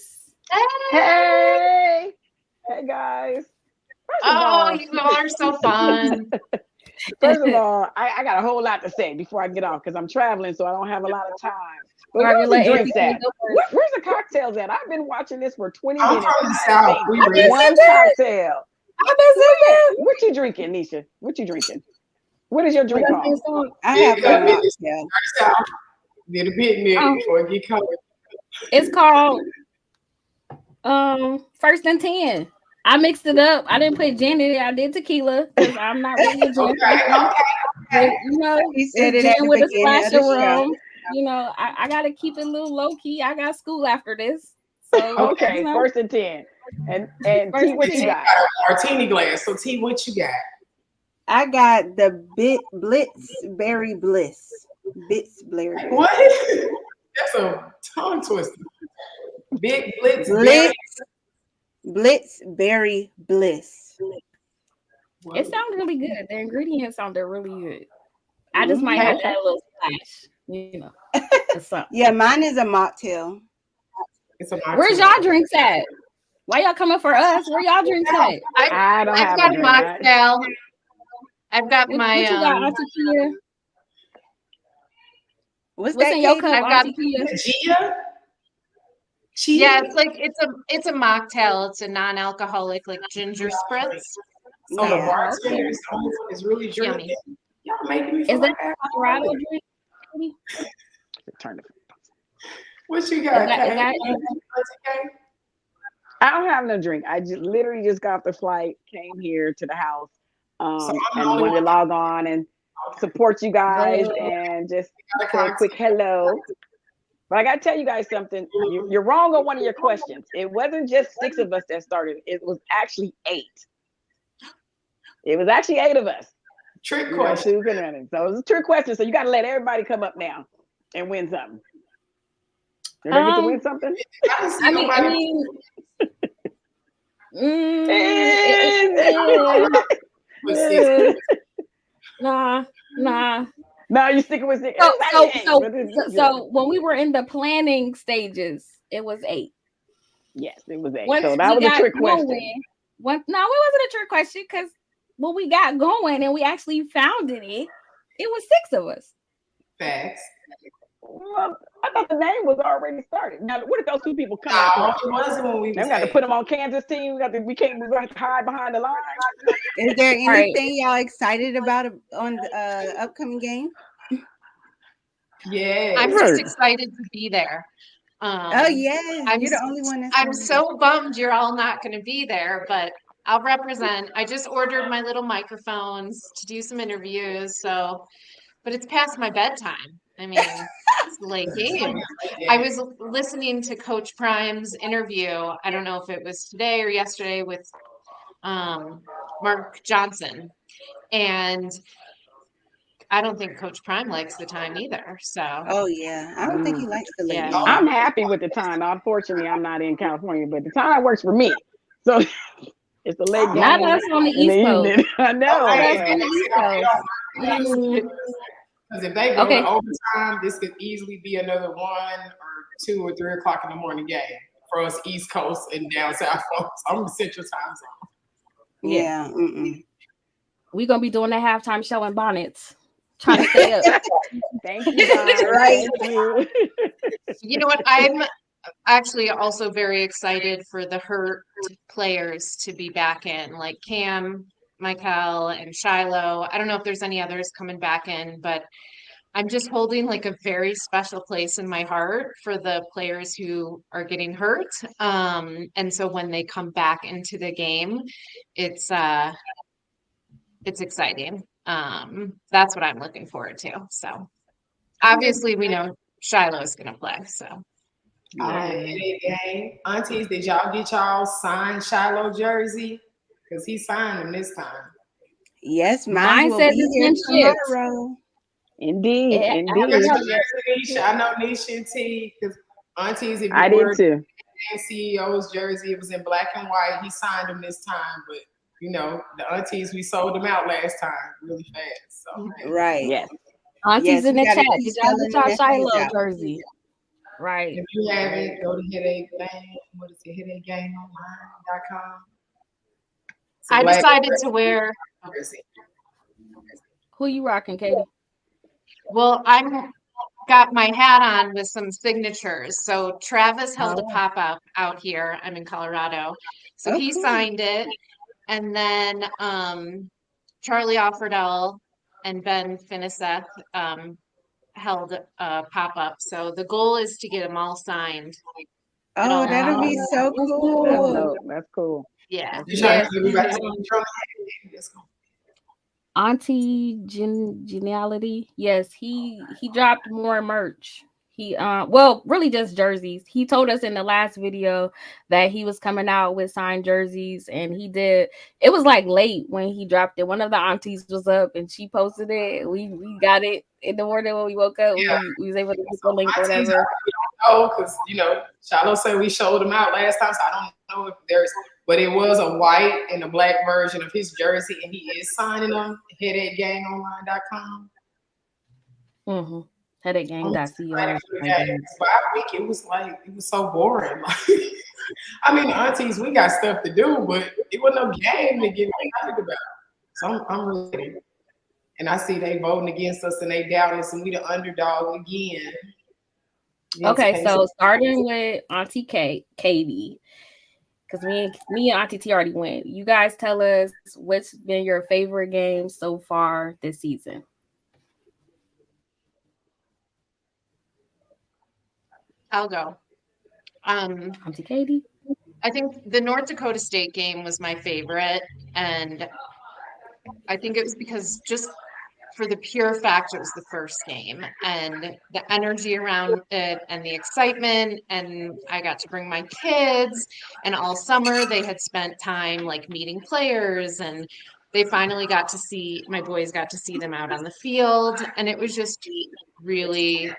Hey, hey guys. Oh, you all are so fun. First of all, I got a whole lot to say before I get off because I'm traveling, so I don't have a lot of time. But All right, where's we'll the let drinks Auntie at? go first. Where's the cocktails at? I've been watching this for 20 I'm minutes. from the I South. ain't We made ready. one cocktail. I've been sitting What you drinking, Nisha? What you drinking? What is your drink there. called? I have a mocktail. South. Did a bit minute Oh. before it get cold. It's called First and 10. I mixed it up. I didn't put gin in it. I did tequila because I'm not really a gin person. But, He said it's it at gin the with a beginning splash of of the show. rum. I gotta keep it a little low key. I got school after this. So Okay, first and 10. And First T, what and you 10. got? Martini glass. So T, what you got? I got the Blitz Berry Bliss. Blitz Berry Bliss. What? That's a tongue twister. Big Blitz. Blitz Berry Bliss. What? It sounds really good. The ingredients sounded really good. I just might have to add a little splash, or something. Yeah, mine is a mocktail. It's a Where's y'all drinks at? Why y'all coming for us? Where y'all drinks at? I don't I've have got a a drink. mocktail. I've got What my you got, Auntie Kia? What's What's that, in your Katie? cup, I've got Auntie Kia? Gia? yeah, it's a mocktail. It's a non-alcoholic like ginger spritz. So the Yeah. bartender is really drinking. Yummy. Y'all making me Is feel that like Colorado drink? Turn it. what you got, Is that- is Kay? that- Kay? I don't have no drink. I just literally just got off the flight, came here to the house, So I'm the and only wanted to one. log on and support you guys Good. and just Got a say a quick cocktail. hello. But I gotta tell you guys something. You're wrong on one of your questions. It wasn't just 6 of us that started. It was actually 8. It was actually 8 of us. Trick You know, question. Susan and so it was a trick question. So you got to let everybody come up now and win something. Did they get to win something? I didn't see nobody. with six. Nah. No, you sticking with 6. So when we were in the planning stages, it was 8. Yes, it was 8. Once So that we was a got trick going, question. it wasn't a trick question because when we got going and we actually founded it, it was 6 of us. Facts. Well, I thought the name was already started. Now, where did those 2 people come No, from? it wasn't when we Now was we got to eight. put them on Kansas team. We have to hide behind the line. Is there All right. anything y'all excited about on the upcoming game? Yeah. I'm just excited to be there. Oh yeah, I'm you're the only one that's I'm going. so bummed you're all not going to be there, but I'll represent. I just ordered my little microphones to do some interviews, but it's past my bedtime. I mean, it's a late game. I was listening to Coach Prime's interview. I don't know if it was today or yesterday with Mark Johnson, and I don't think Coach Prime likes the time either. So, Oh yeah, I don't think he likes the late Yeah. game. I'm happy with the time. Unfortunately, I'm not in California, but the time works for me. So it's the late game. Not us on the in East the Coast. evening. I know. Not us on the East Coast. Because if they go Okay. to overtime, this could easily be another 1 or 2 or 3 o'clock in the morning game for us East Coast and down South folks. I'm Central Time Zone. Yeah. We're gonna be doing the halftime show in bonnets. Trying to stay up. Thank you, guys. Right. Thank you. you know what? I'm actually also very excited for the hurt players to be back in, like Cam, Michael, and Shiloh. I don't know if there's any others coming back in, but I'm just holding like a very special place in my heart for the players who are getting hurt. And so when they come back into the game, it's it's exciting. That's what I'm looking forward to. So obviously we know Shiloh's gonna play. So Game. Aunties, did y'all get y'all signed Shiloh jersey? Because he signed them this time. Yes, Mine will says be it's here been shipped. tomorrow. Indeed, I I got haven't indeed. your heard yet. jersey. I know Nisha and T. Because Aunties, if I you did were too. CEO's jersey, it was in black and white. He signed them this time, but you know the Aunties, we sold them out last time really fast. So Right. Yes. Aunties Yes, in we the got to chat. keep Did y'all selling get them y'all as these Shiloh out. jersey? Right. if you haven't, go to Headache Gang. What is it? HeadacheGangOnline.com. It's a I black decided to wear. jersey. Who you rocking, Katie? Well, I'm got my hat on with some signatures. So Travis held a Oh. pop-up out here. I'm in Colorado. So Oh, he cool. signed it. And then Charlie Offerdell and Ben Finiseth held a pop-up. So the goal is to get them all signed. Oh, that'll be so That's That's cool. dope. That's cool. Yeah. You trying Yes. to get everybody to control it? Let's go. Auntie Geniality. Yes, he dropped more merch. He well, really just jerseys. He told us in the last video that he was coming out with signed jerseys, and he did. It was like late when he dropped it. One of the aunties was up and she posted it. We got it in the morning when we woke up. Yeah. We was able to get the link or Aunties, whatever. Oh, because Shiloh said we showed them out last time, so I don't know if there's, but it was a white and a black version of his jersey, and he is signing them. HeadacheGangOnline.com. Mm-hmm. Headachegang.co. But I think it was so boring. I mean, Aunties, we got stuff to do, but it wasn't no game to get excited about. So I'm ready. And I see they voting against us and they doubting us, and we the underdog again. Okay, so starting with Auntie Katie, because me and Auntie T already went. You guys tell us what's been your favorite game so far this season. I'll go. Auntie Katie. I think the North Dakota State game was my favorite, and I think it was because just for the pure fact it was the first game and the energy around it and the excitement, and I got to bring my kids, and all summer they had spent time like meeting players, and they finally got to see, my boys got to see them out on the field, and it was just really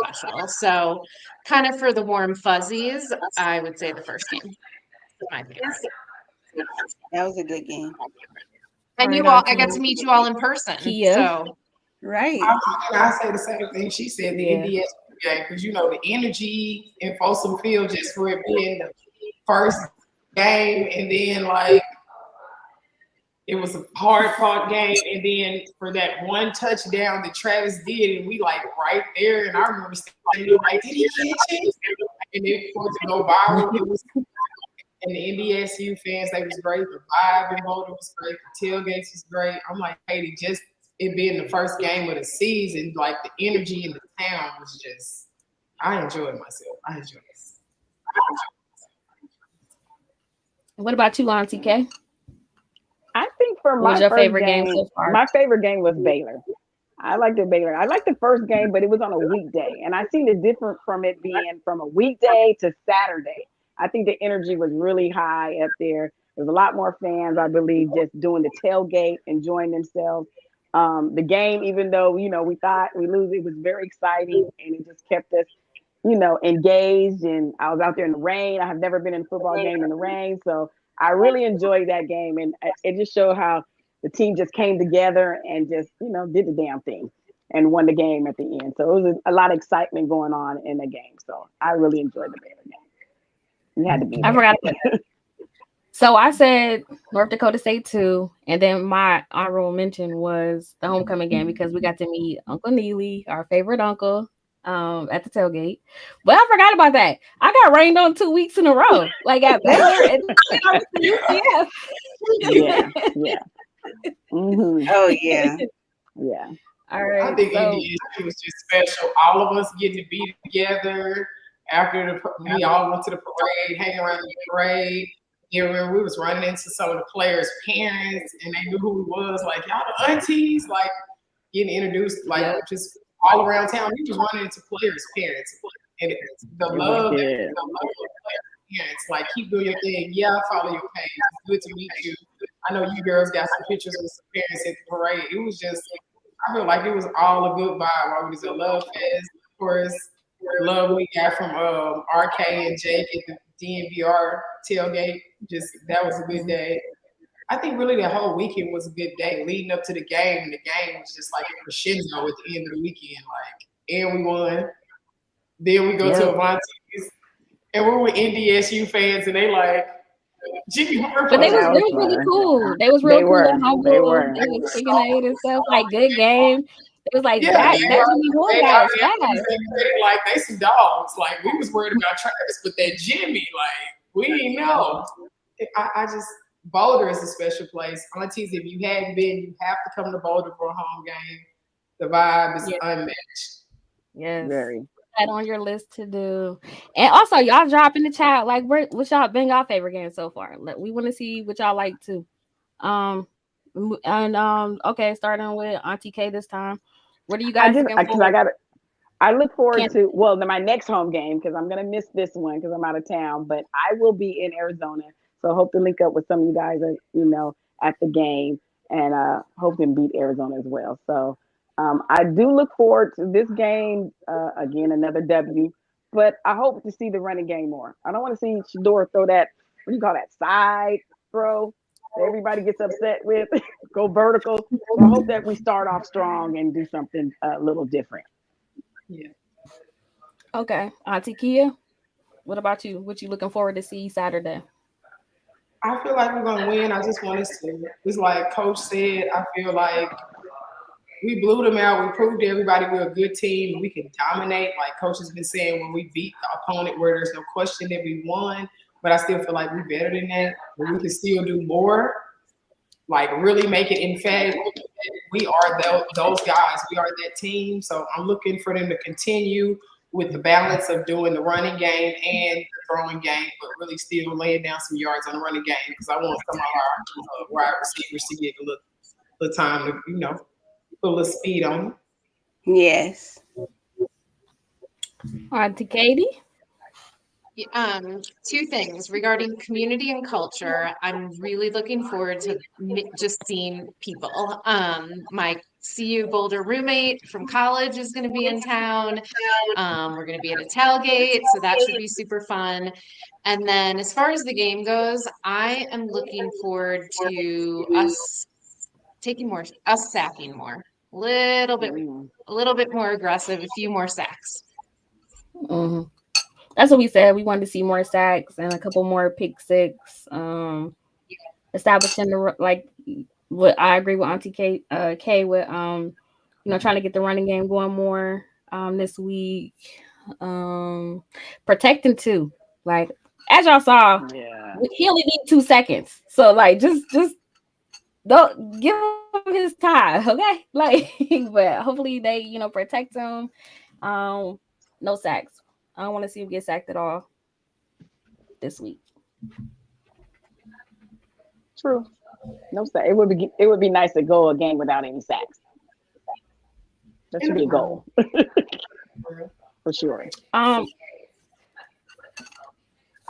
special. So kind of for the warm fuzzies, I would say the first game was my favorite. That was a good game. And you all, I got to meet you all in person. Kia. So Right. I say the same thing she said, the NDS game, because the energy in Folsom Field, just for it being the first game, and then it was a hard fought game, and then for that one touchdown that Travis did, and we right there, and I remember standing did he catch it? And then for it to go viral, it was. And the NDSU fans, they was great. The vibe involved was great. The tailgates was great. I'm like, hey, just it being the first game of the season, the energy in the town was just, I enjoyed myself. I enjoyed it. What about you, Auntie K? I think for What was my your first favorite game so far? my favorite game was Baylor. I liked it Baylor. I liked the first game, but it was on a weekday, and I seen it different from it being from a weekday to Saturday. I think the energy was really high up there. There's a lot more fans, I believe, just doing the tailgate, enjoying themselves. The game, even though we thought we lose, it was very exciting, and it just kept us, engaged. And I was out there in the rain. I have never been in a football game in the rain, so I really enjoyed that game, and it just showed how the team just came together and just did the damn thing and won the game at the end. So it was a lot of excitement going on in the game. So I really enjoyed the Baylor game. You had to be there. I forgot about that. So I said North Dakota State too, and then my honorable mention was the homecoming game because we got to meet Uncle Neely, our favorite uncle, at the tailgate. But I forgot about that. I got rained on 2 weeks in a row, at Baylor and UCF. Yeah. Mm-hmm. Oh yeah. Yeah. All right. I think NDSU was just special. All of us getting to be together after we all went to the parade, hang around the parade. Yeah, remember we was running into some of the players' parents, and they knew who we was. Like, y'all the aunties, like getting introduced, like just all around town. We was running into players' parents, and the love of players' parents, like keep doing your thing. Yeah, I follow your page. It's good to meet you. I know you girls got some pictures with some parents at the parade. It was just, I feel like it was all a good vibe while we was at Love Fest. Of course, love we got from RK and Jake at the DNVR tailgate. Just that was a good day. I think really that whole weekend was a good day leading up to the game. And the game was just like a crescendo at the end of the weekend. Like, and we won. Then we go to Aunties, and we're with NDSU fans, and they like, Jimmy, but they was really cool. They was real cool and humble. They was kicking aid and stuff. Like good game. It was like that Jimmy Horn guy is fast. Like they some dogs. Like we was worried about Travis, but that Jimmy, like we didn't know. I just Boulder is a special place. Aunties, if you hadn't been, you have to come to Boulder for a home game. The vibe is unmatched. Yes. Very. That on your list to do. And also y'all drop in the chat like what y'all been y'all favorite game so far. We want to see what y'all like too. Okay, starting with Auntie K this time. What are you guys looking for? I look forward to my next home game because I'm gonna miss this one because I'm out of town, but I will be in Arizona. So hope to link up with some of you guys at the game and hope to beat Arizona as well. So I do look forward to this game. Again, another W, but I hope to see the running game more. I don't want to see Shador throw that, what do you call that, side throw that everybody gets upset with, go vertical. So I hope that we start off strong and do something a little different. Yeah. Okay. Auntie Kia, what about you? What you looking forward to see Saturday? I feel like we're going to win. I just want us to. It's like Coach said, I feel like we blew them out. We proved to everybody we're a good team. We can dominate. Like Coach has been saying, when we beat the opponent where there's no question that we won. But I still feel like we're better than that. But we can still do more. Like really make it. In fact, we are those guys. We are that team. So I'm looking for them to continue with the balance of doing the running game and the throwing game, but really still laying down some yards on the running game because I want some of our wide receivers to get a little time to, put a little speed on them. Yes. Auntie Katie? Two things regarding community and culture. I'm really looking forward to just seeing people. My CU Boulder roommate from college is going to be in town. We're going to be at a tailgate, so that should be super fun. And then as far as the game goes, I am looking forward to us sacking more, a little bit more aggressive, a few more sacks. Mm-hmm. That's what we said. We wanted to see more sacks and a couple more pick six. Establishing what I agree with Auntie K with trying to get the running game going more this week. Protecting too. Like as y'all saw, he only need 2 seconds. So like just don't give him his time, okay? Like, but hopefully they protect him. No sacks. I don't want to see him get sacked at all this week. True. No sack. It would be nice to go a game without any sacks. That should be a goal. For sure. I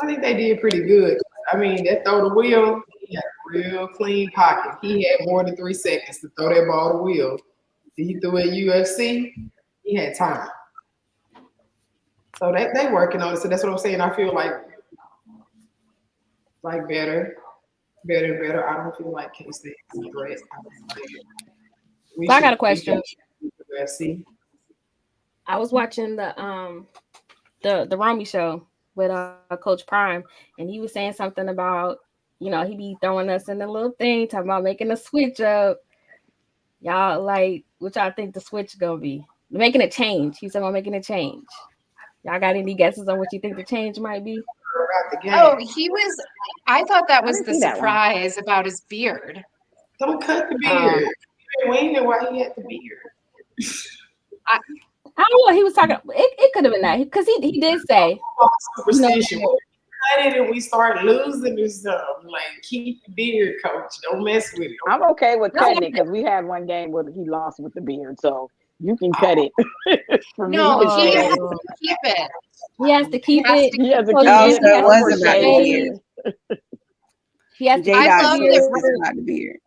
think they did pretty good. I mean, that throw the wheel, he had a real clean pocket. He had more than 3 seconds to throw that ball to wheel. He threw at UFC, he had time. So they working on it. So that's what I'm saying. I feel like better and better. I don't feel like K-State is a threat. I got a question. I was watching the Romy show with Coach Prime, and he was saying something about he be throwing us in the little thing, talking about making a switch up. Y'all like what y'all think the switch gonna be? Making a change. He said about making a change. Y'all got any guesses on what you think the change might be? Oh, I thought that was the surprise about his beard. Don't cut the beard. We know why he had the beard. I don't know. He was talking. It could have been that because he did say. Superstition. cut it and we start losing or something. Like, keep the beard, coach. Don't mess with it. I'm okay with cutting it because we had one game where he lost with the beard, so you can cut it. For me, No, you he can has shave to keep it. He has to keep Has it. to He has to Coach keep Oh, Dancy it so it has or was to about the shave shave. beard. it. He has to J keep I Dot the love said that. it was beard. about the beard.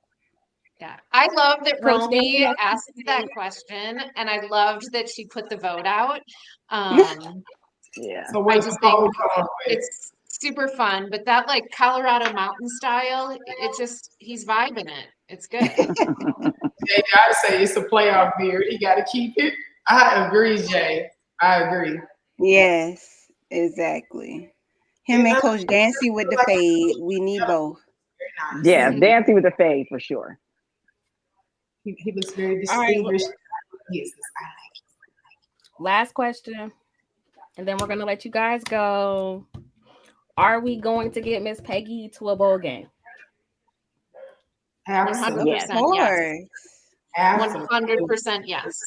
Yeah, I love that Coach Dancy Romy has to asked keep that it. question, and I loved that she put the vote out. Um, Yeah. So I what's just the think poll come up with? it's super fun, but that like Colorado mountain style, it just he's vibing it. It's good. Jay gotta say it's a playoff beard. He gotta keep it. I agree, Jay. I agree. Yes, exactly. Him and Coach Dancy with the fade. We need both. Very nice. Yeah, dancing with the fade for sure. He looks very All right, distinguished. Yes, I like last question, and then we're gonna let you guys go. Are we going to get Miss Peggy to a bowl game? it. Absolutely. 100% yes. Absolutely. 100% yes.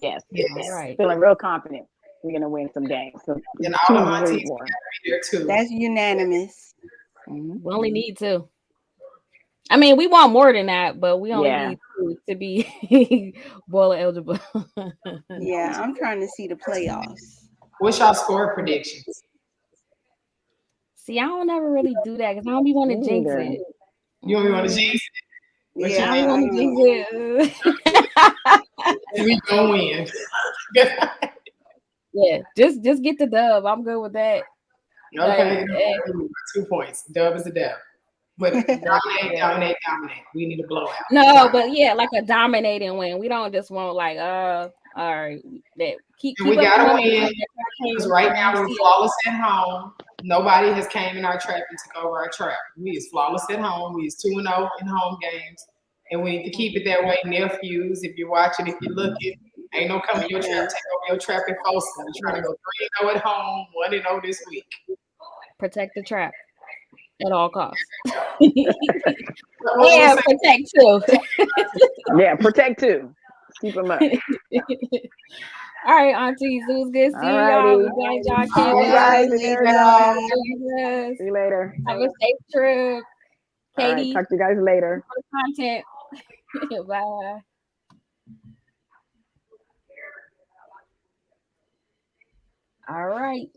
Yes. Yes. All right. Feeling real confident we're gonna win some games. So And two all the to three aunties more. gotta be there too. That's unanimous. We only need two. I mean, we want more than that, but we only Yeah. need two to be bowl eligible. Yeah, I'm trying to see the playoffs. What's y'all score predictions? See, I don't ever really do that because I don't be want to Me jinx neither. it. You don't even want to jinx it. What you I Yeah, don't think? want to jinx it. We gonna win. Yeah, just get the dub. I'm good with that. Okay, Like, 2 points. Dub is a dub. But dominate. We need a blowout. no, but yeah, like a dominating win. We don't just want like all right, that keep And we up the gotta momentum. win because right now we're flawless at home. Nobody has came in our trap and took over our trap. We is flawless at home. We is 2-0 in home games, and we need to keep it that way. Nephews, if you're watching, if you're looking, ain't no coming your trap. Take over your trap in Folsom. We're trying to go 3-0 at home, 1-0 this week. Protect the trap at all costs. What Yeah, was protect too. Yeah, protect too. Keep them up. All right, aunties, it was good seeing y'all. Alrighty. We glad y'all See came you guys out. in Bye, Arizona. Yes. See you later. Have a safe trip. All right, Katie, talk to you guys later. for the content. Bye. All right.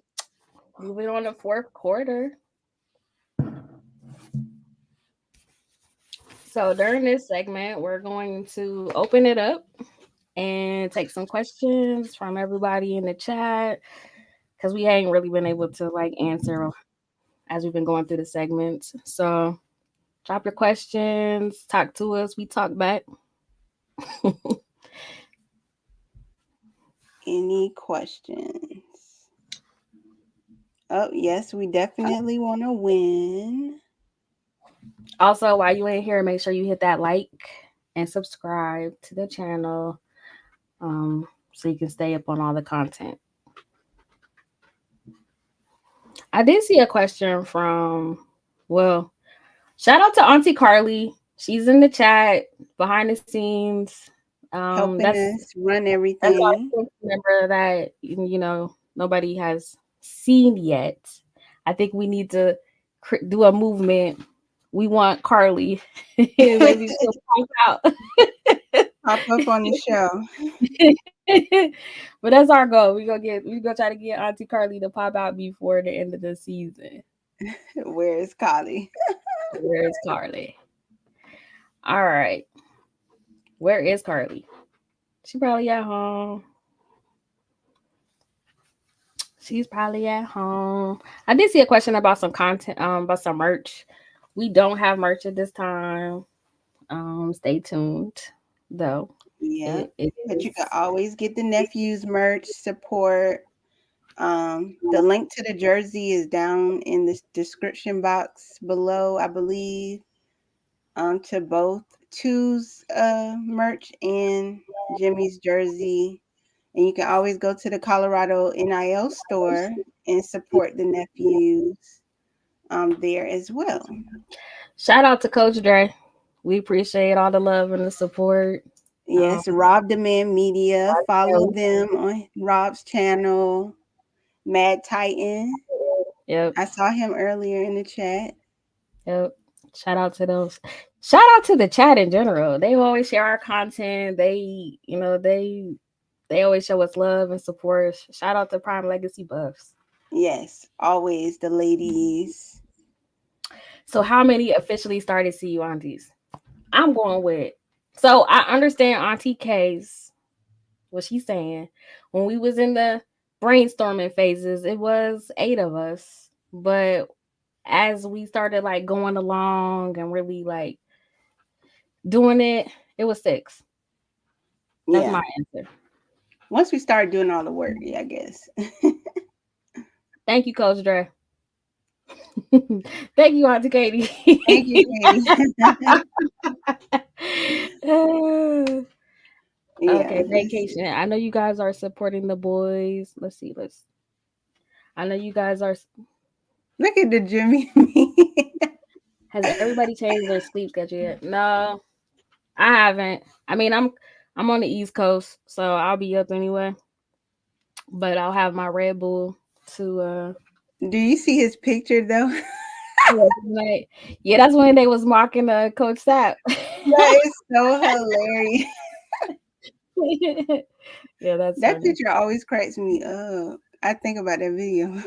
Moving on to fourth quarter. So during this segment, we're going to open it up and take some questions from everybody in the chat because we ain't really been able to like answer as we've been going through the segments. So drop your questions, talk to us, we talk back. Any questions? Oh, yes, we definitely want to win. Also, while you ain't here, make sure you hit that like and subscribe to the channel so you can stay up on all the content. I did see a question from, well, shout out to Auntie Carly. She's in the chat behind the scenes. Helping us run That's everything. our member that nobody has seen yet. I think we need to do a movement. We want Carly. Maybe she'll pop out. Pop up on the show. But that's our goal. We gonna try to get Auntie Carly to pop out before the end of the season. Where is Carly? Where is Carly? All right. Where is Carly? She probably at home. She's probably at home. I did see a question about some content, about some merch. We don't have merch at this time. Stay tuned, though. Yeah, but you can always get the nephews merch support. The link to the jersey is down in the description box below, I believe. To both Two's merch and Jimmy's jersey. And you can always go to the Colorado NIL store and support the nephews there as well. Shout out to Coach Dre. We appreciate all the love and the support. Yes, Rob the Man Media. Follow them on Rob's channel, Mad Titan. Yep. I saw him earlier in the chat. Yep. Shout out to those. Shout out to the chat in general. They always share our content. They always show us love and support. Shout out to Prime Legacy Buffs. Yes, always the ladies. So how many officially started CU Aunties? I'm going with. So I understand Auntie K's what she's saying. When we was in the brainstorming phases, it was 8 of us. But as we started like going along and really like doing it, it was 6. That's my answer. Once we start doing all the work, yeah, I guess. Thank you, Coach Dre. Thank you, Auntie Katie. Thank you, Katie. Okay, vacation. I know you guys are supporting the boys. Let's see. I know you guys are. Look at the Jimmy. Has everybody changed their sleep schedule yet? No, I haven't. I mean, I'm on the East Coast, so I'll be up anyway. But I'll have my Red Bull to. Do you see his picture though? Yeah, that's when they was mocking Coach Sapp. That is so hilarious. Yeah, that's that funny. picture always cracks me up. I think about that video.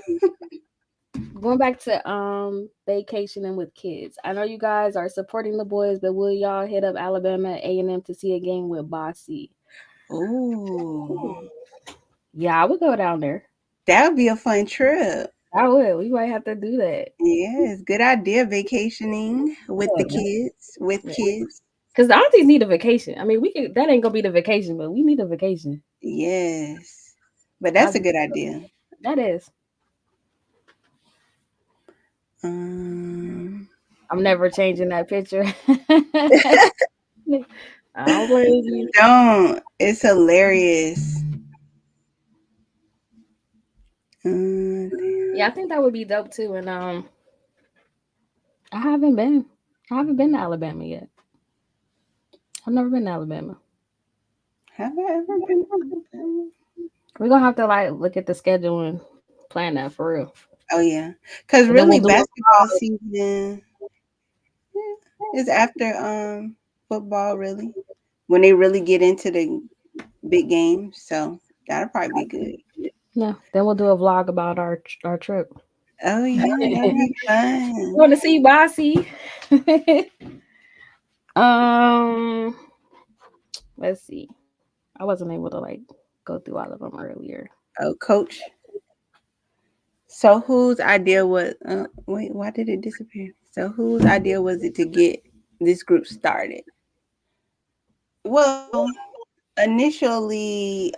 Going back to vacationing with kids. I know you guys are supporting the boys, but will y'all hit up Alabama A&M to see a game with Bossy? Ooh. Yeah, I would go down there. That would be a fun trip. I would. We might have to do that. Yes, good idea. Vacationing with the kids. Kids. Because the aunties need a vacation. I mean, that ain't gonna be the vacation, but we need a vacation. Yes. But that's a good idea. That is. I'm never changing that picture. I don't blame you. Don't. It's hilarious. Yeah, I think that would be dope too. And I haven't been to Alabama yet. I've never been to Alabama. Have I ever been to Alabama? We're gonna have to like look at the schedule and plan that for real. Oh yeah, because really basketball season is after football. Really, when they really get into the big games, so that'll probably be good. Yeah, then we'll do a vlog about our trip. Oh yeah, that'd be fun. You want to see Bossy? Let's see. I wasn't able to like go through all of them earlier. Oh, Coach. So whose idea was? Wait, why did it disappear? So whose idea was it to get this group started? Well, initially,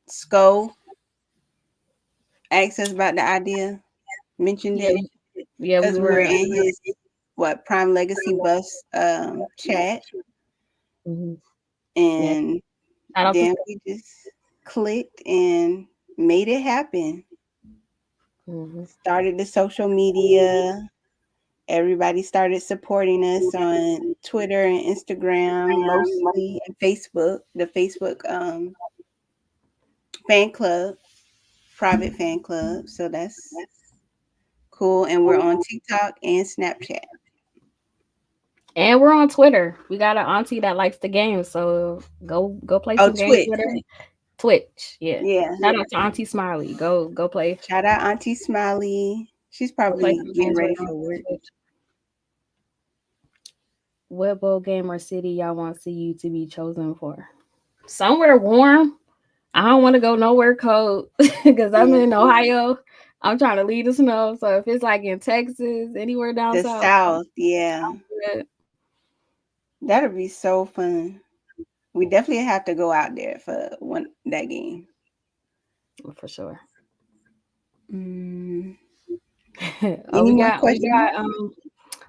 Sko asked us about the idea, mentioned it. Yeah, because we were in his Prime Legacy Bus chat, and then we just clicked and made it happen. Started the social media. Everybody started supporting us on Twitter and Instagram, mostly, and Facebook. The Facebook fan club, private fan club. So that's cool. And we're on TikTok and Snapchat. And we're on Twitter. We got an auntie that likes the game, so go play some games with her. Twitch, yeah. Shout out to Auntie Smiley. Go play. Shout out Auntie Smiley. She's probably getting ready for work. What bowl game or city y'all want CU to be chosen for? Somewhere warm. I don't want to go nowhere cold because I'm in Ohio. I'm trying to leave the snow. So if it's like in Texas, anywhere down the south, yeah. That'll be so fun. We definitely have to go out there for that game. For sure. Any more questions?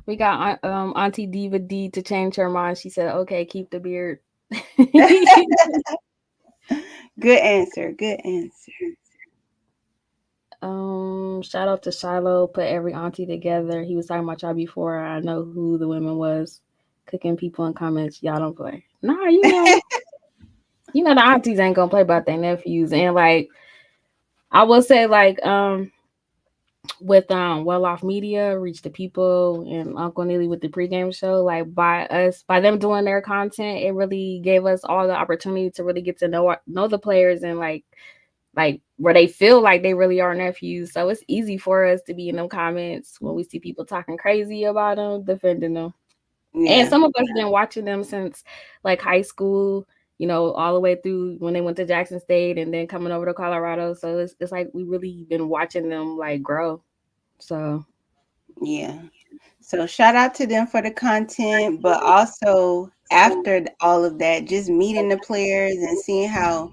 We got Auntie Diva D to change her mind. She said, "Okay, keep the beard." Good answer. Shout out to Shiloh. Put every auntie together. He was talking about y'all before. I know who the women was. Cooking people in comments. Y'all don't play. Nah, you know the aunties ain't gonna play about their nephews. And like, I will say, like, with Well Off Media, Reach the People, and Uncle Neely with the pregame show. Like by them doing their content, it really gave us all the opportunity to really get to know the players and like where they feel like they really are nephews. So it's easy for us to be in them comments when we see people talking crazy about them, defending them. Yeah. And some of us been watching them since like high school, all the way through when they went to Jackson State and then coming over to Colorado. So it's like we really been watching them like grow. So Yeah. So shout out to them for the content, but also after all of that, just meeting the players and seeing how,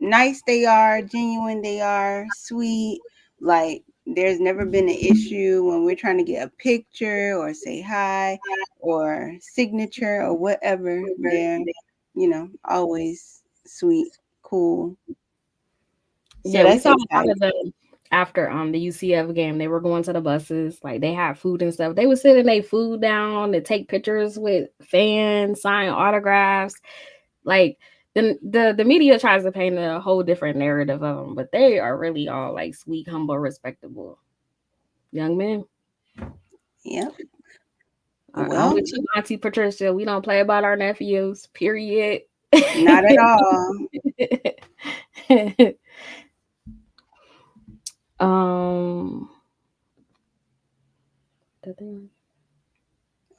nice they are, genuine they are, sweet. Like there's never been an issue when we're trying to get a picture or say hi or signature or whatever. They're, always sweet, cool. So yeah, we that's saw a lot exciting. of them after the UCF game. They were going to the buses, like they had food and stuff. They would sit in their food down to take pictures with fans, sign autographs. Like the media tries to paint a whole different narrative of them, but they are really all like sweet, humble, respectable young men. Yep. I'm Well, with you, Auntie Patricia. We don't play about our nephews, period. not at all. um,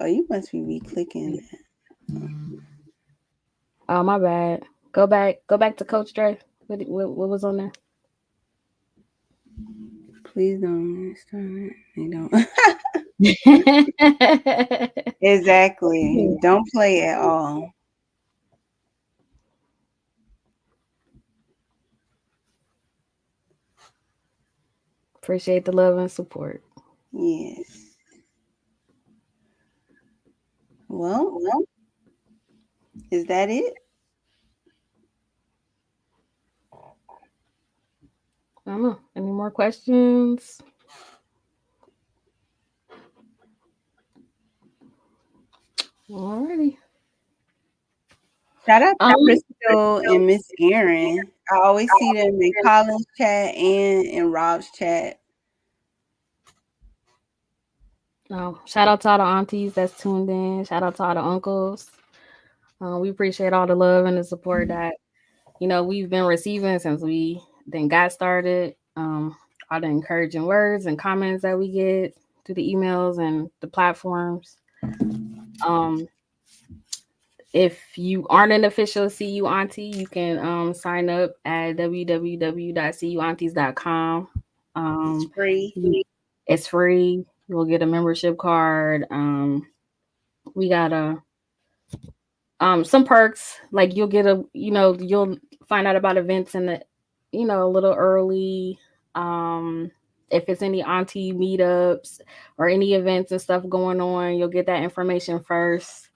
Oh, you must be clicking. oh my bad. Go back to Coach Dre. What was on there? Please don't start it. They don't. Exactly. Don't play at all. Appreciate the love and support. Yes. Well, is that it? I don't know. Any more questions? Alrighty. Shout out to Crystal and Miss Erin. I always see them in Colin's chat and in Rob's chat. Shout out to all the aunties that's tuned in. Shout out to all the uncles. We appreciate all the love and the support that we've been receiving since we then got started. All the encouraging words and comments that we get through the emails and the platforms. If you aren't an official CU Auntie, you can sign up at www.cuaunties.com. It's free. It's free. You'll get a membership card. We got some perks, like you'll get you'll find out about events in the a little early. If it's any auntie meetups or any events and stuff going on, you'll get that information first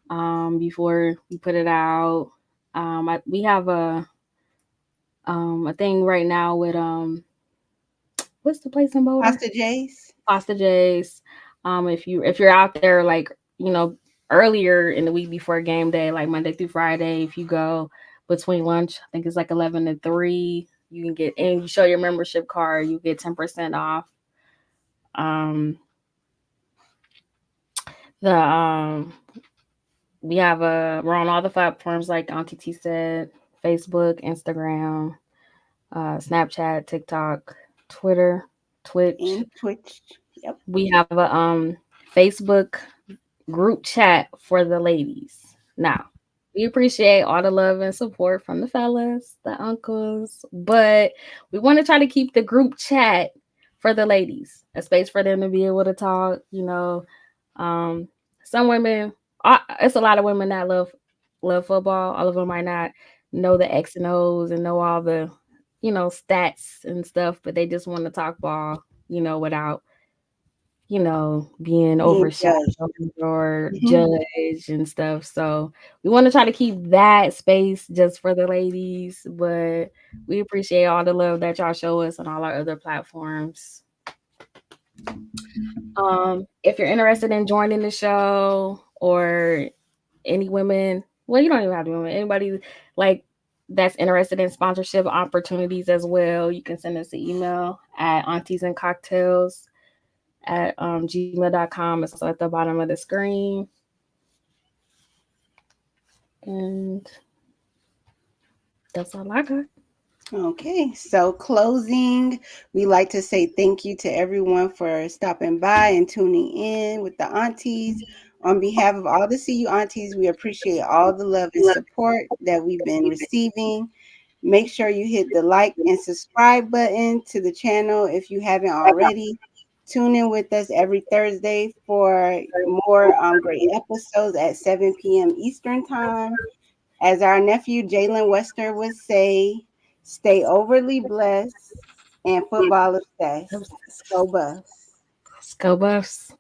before we put it out. We have a thing right now with what's the place in Boulder? Pasta J's. Pasta J's. If you're out there like earlier in the week before game day, like Monday through Friday, if you go between lunch, I think it's like 11 to 3, you can get in. You show your membership card, you get 10% off. We're on all the platforms like Auntie T said: Facebook, Instagram, Snapchat, TikTok, Twitter, Twitch. And Twitch. Yep. We have a Facebook group chat for the ladies. Now, we appreciate all the love and support from the fellas, the uncles, but we want to try to keep the group chat for the ladies, a space for them to be able to talk. Some women, it's a lot of women that love football. All of them might not know the X and O's and know all the stats and stuff, but they just want to talk ball, without being overshadowed or judged and stuff. So we want to try to keep that space just for the ladies, but we appreciate all the love that y'all show us on all our other platforms. If you're interested in joining the show or any women, well, you don't even have to be women, anybody like that's interested in sponsorship opportunities as well, you can send us an email at auntiesandcocktails@gmail.com. It's also at the bottom of the screen. And that's all I got. Okay, so closing, we like to say thank you to everyone for stopping by and tuning in with the aunties. On behalf of all the CU aunties, we appreciate all the love and support that we've been receiving. Make sure you hit the like and subscribe button to the channel if you haven't already. Tune in with us every Thursday for more great episodes at 7 p.m. Eastern Time. As our nephew Jalen Wester would say, stay overly blessed and football obsessed. Go Buffs. Let's go, Buffs.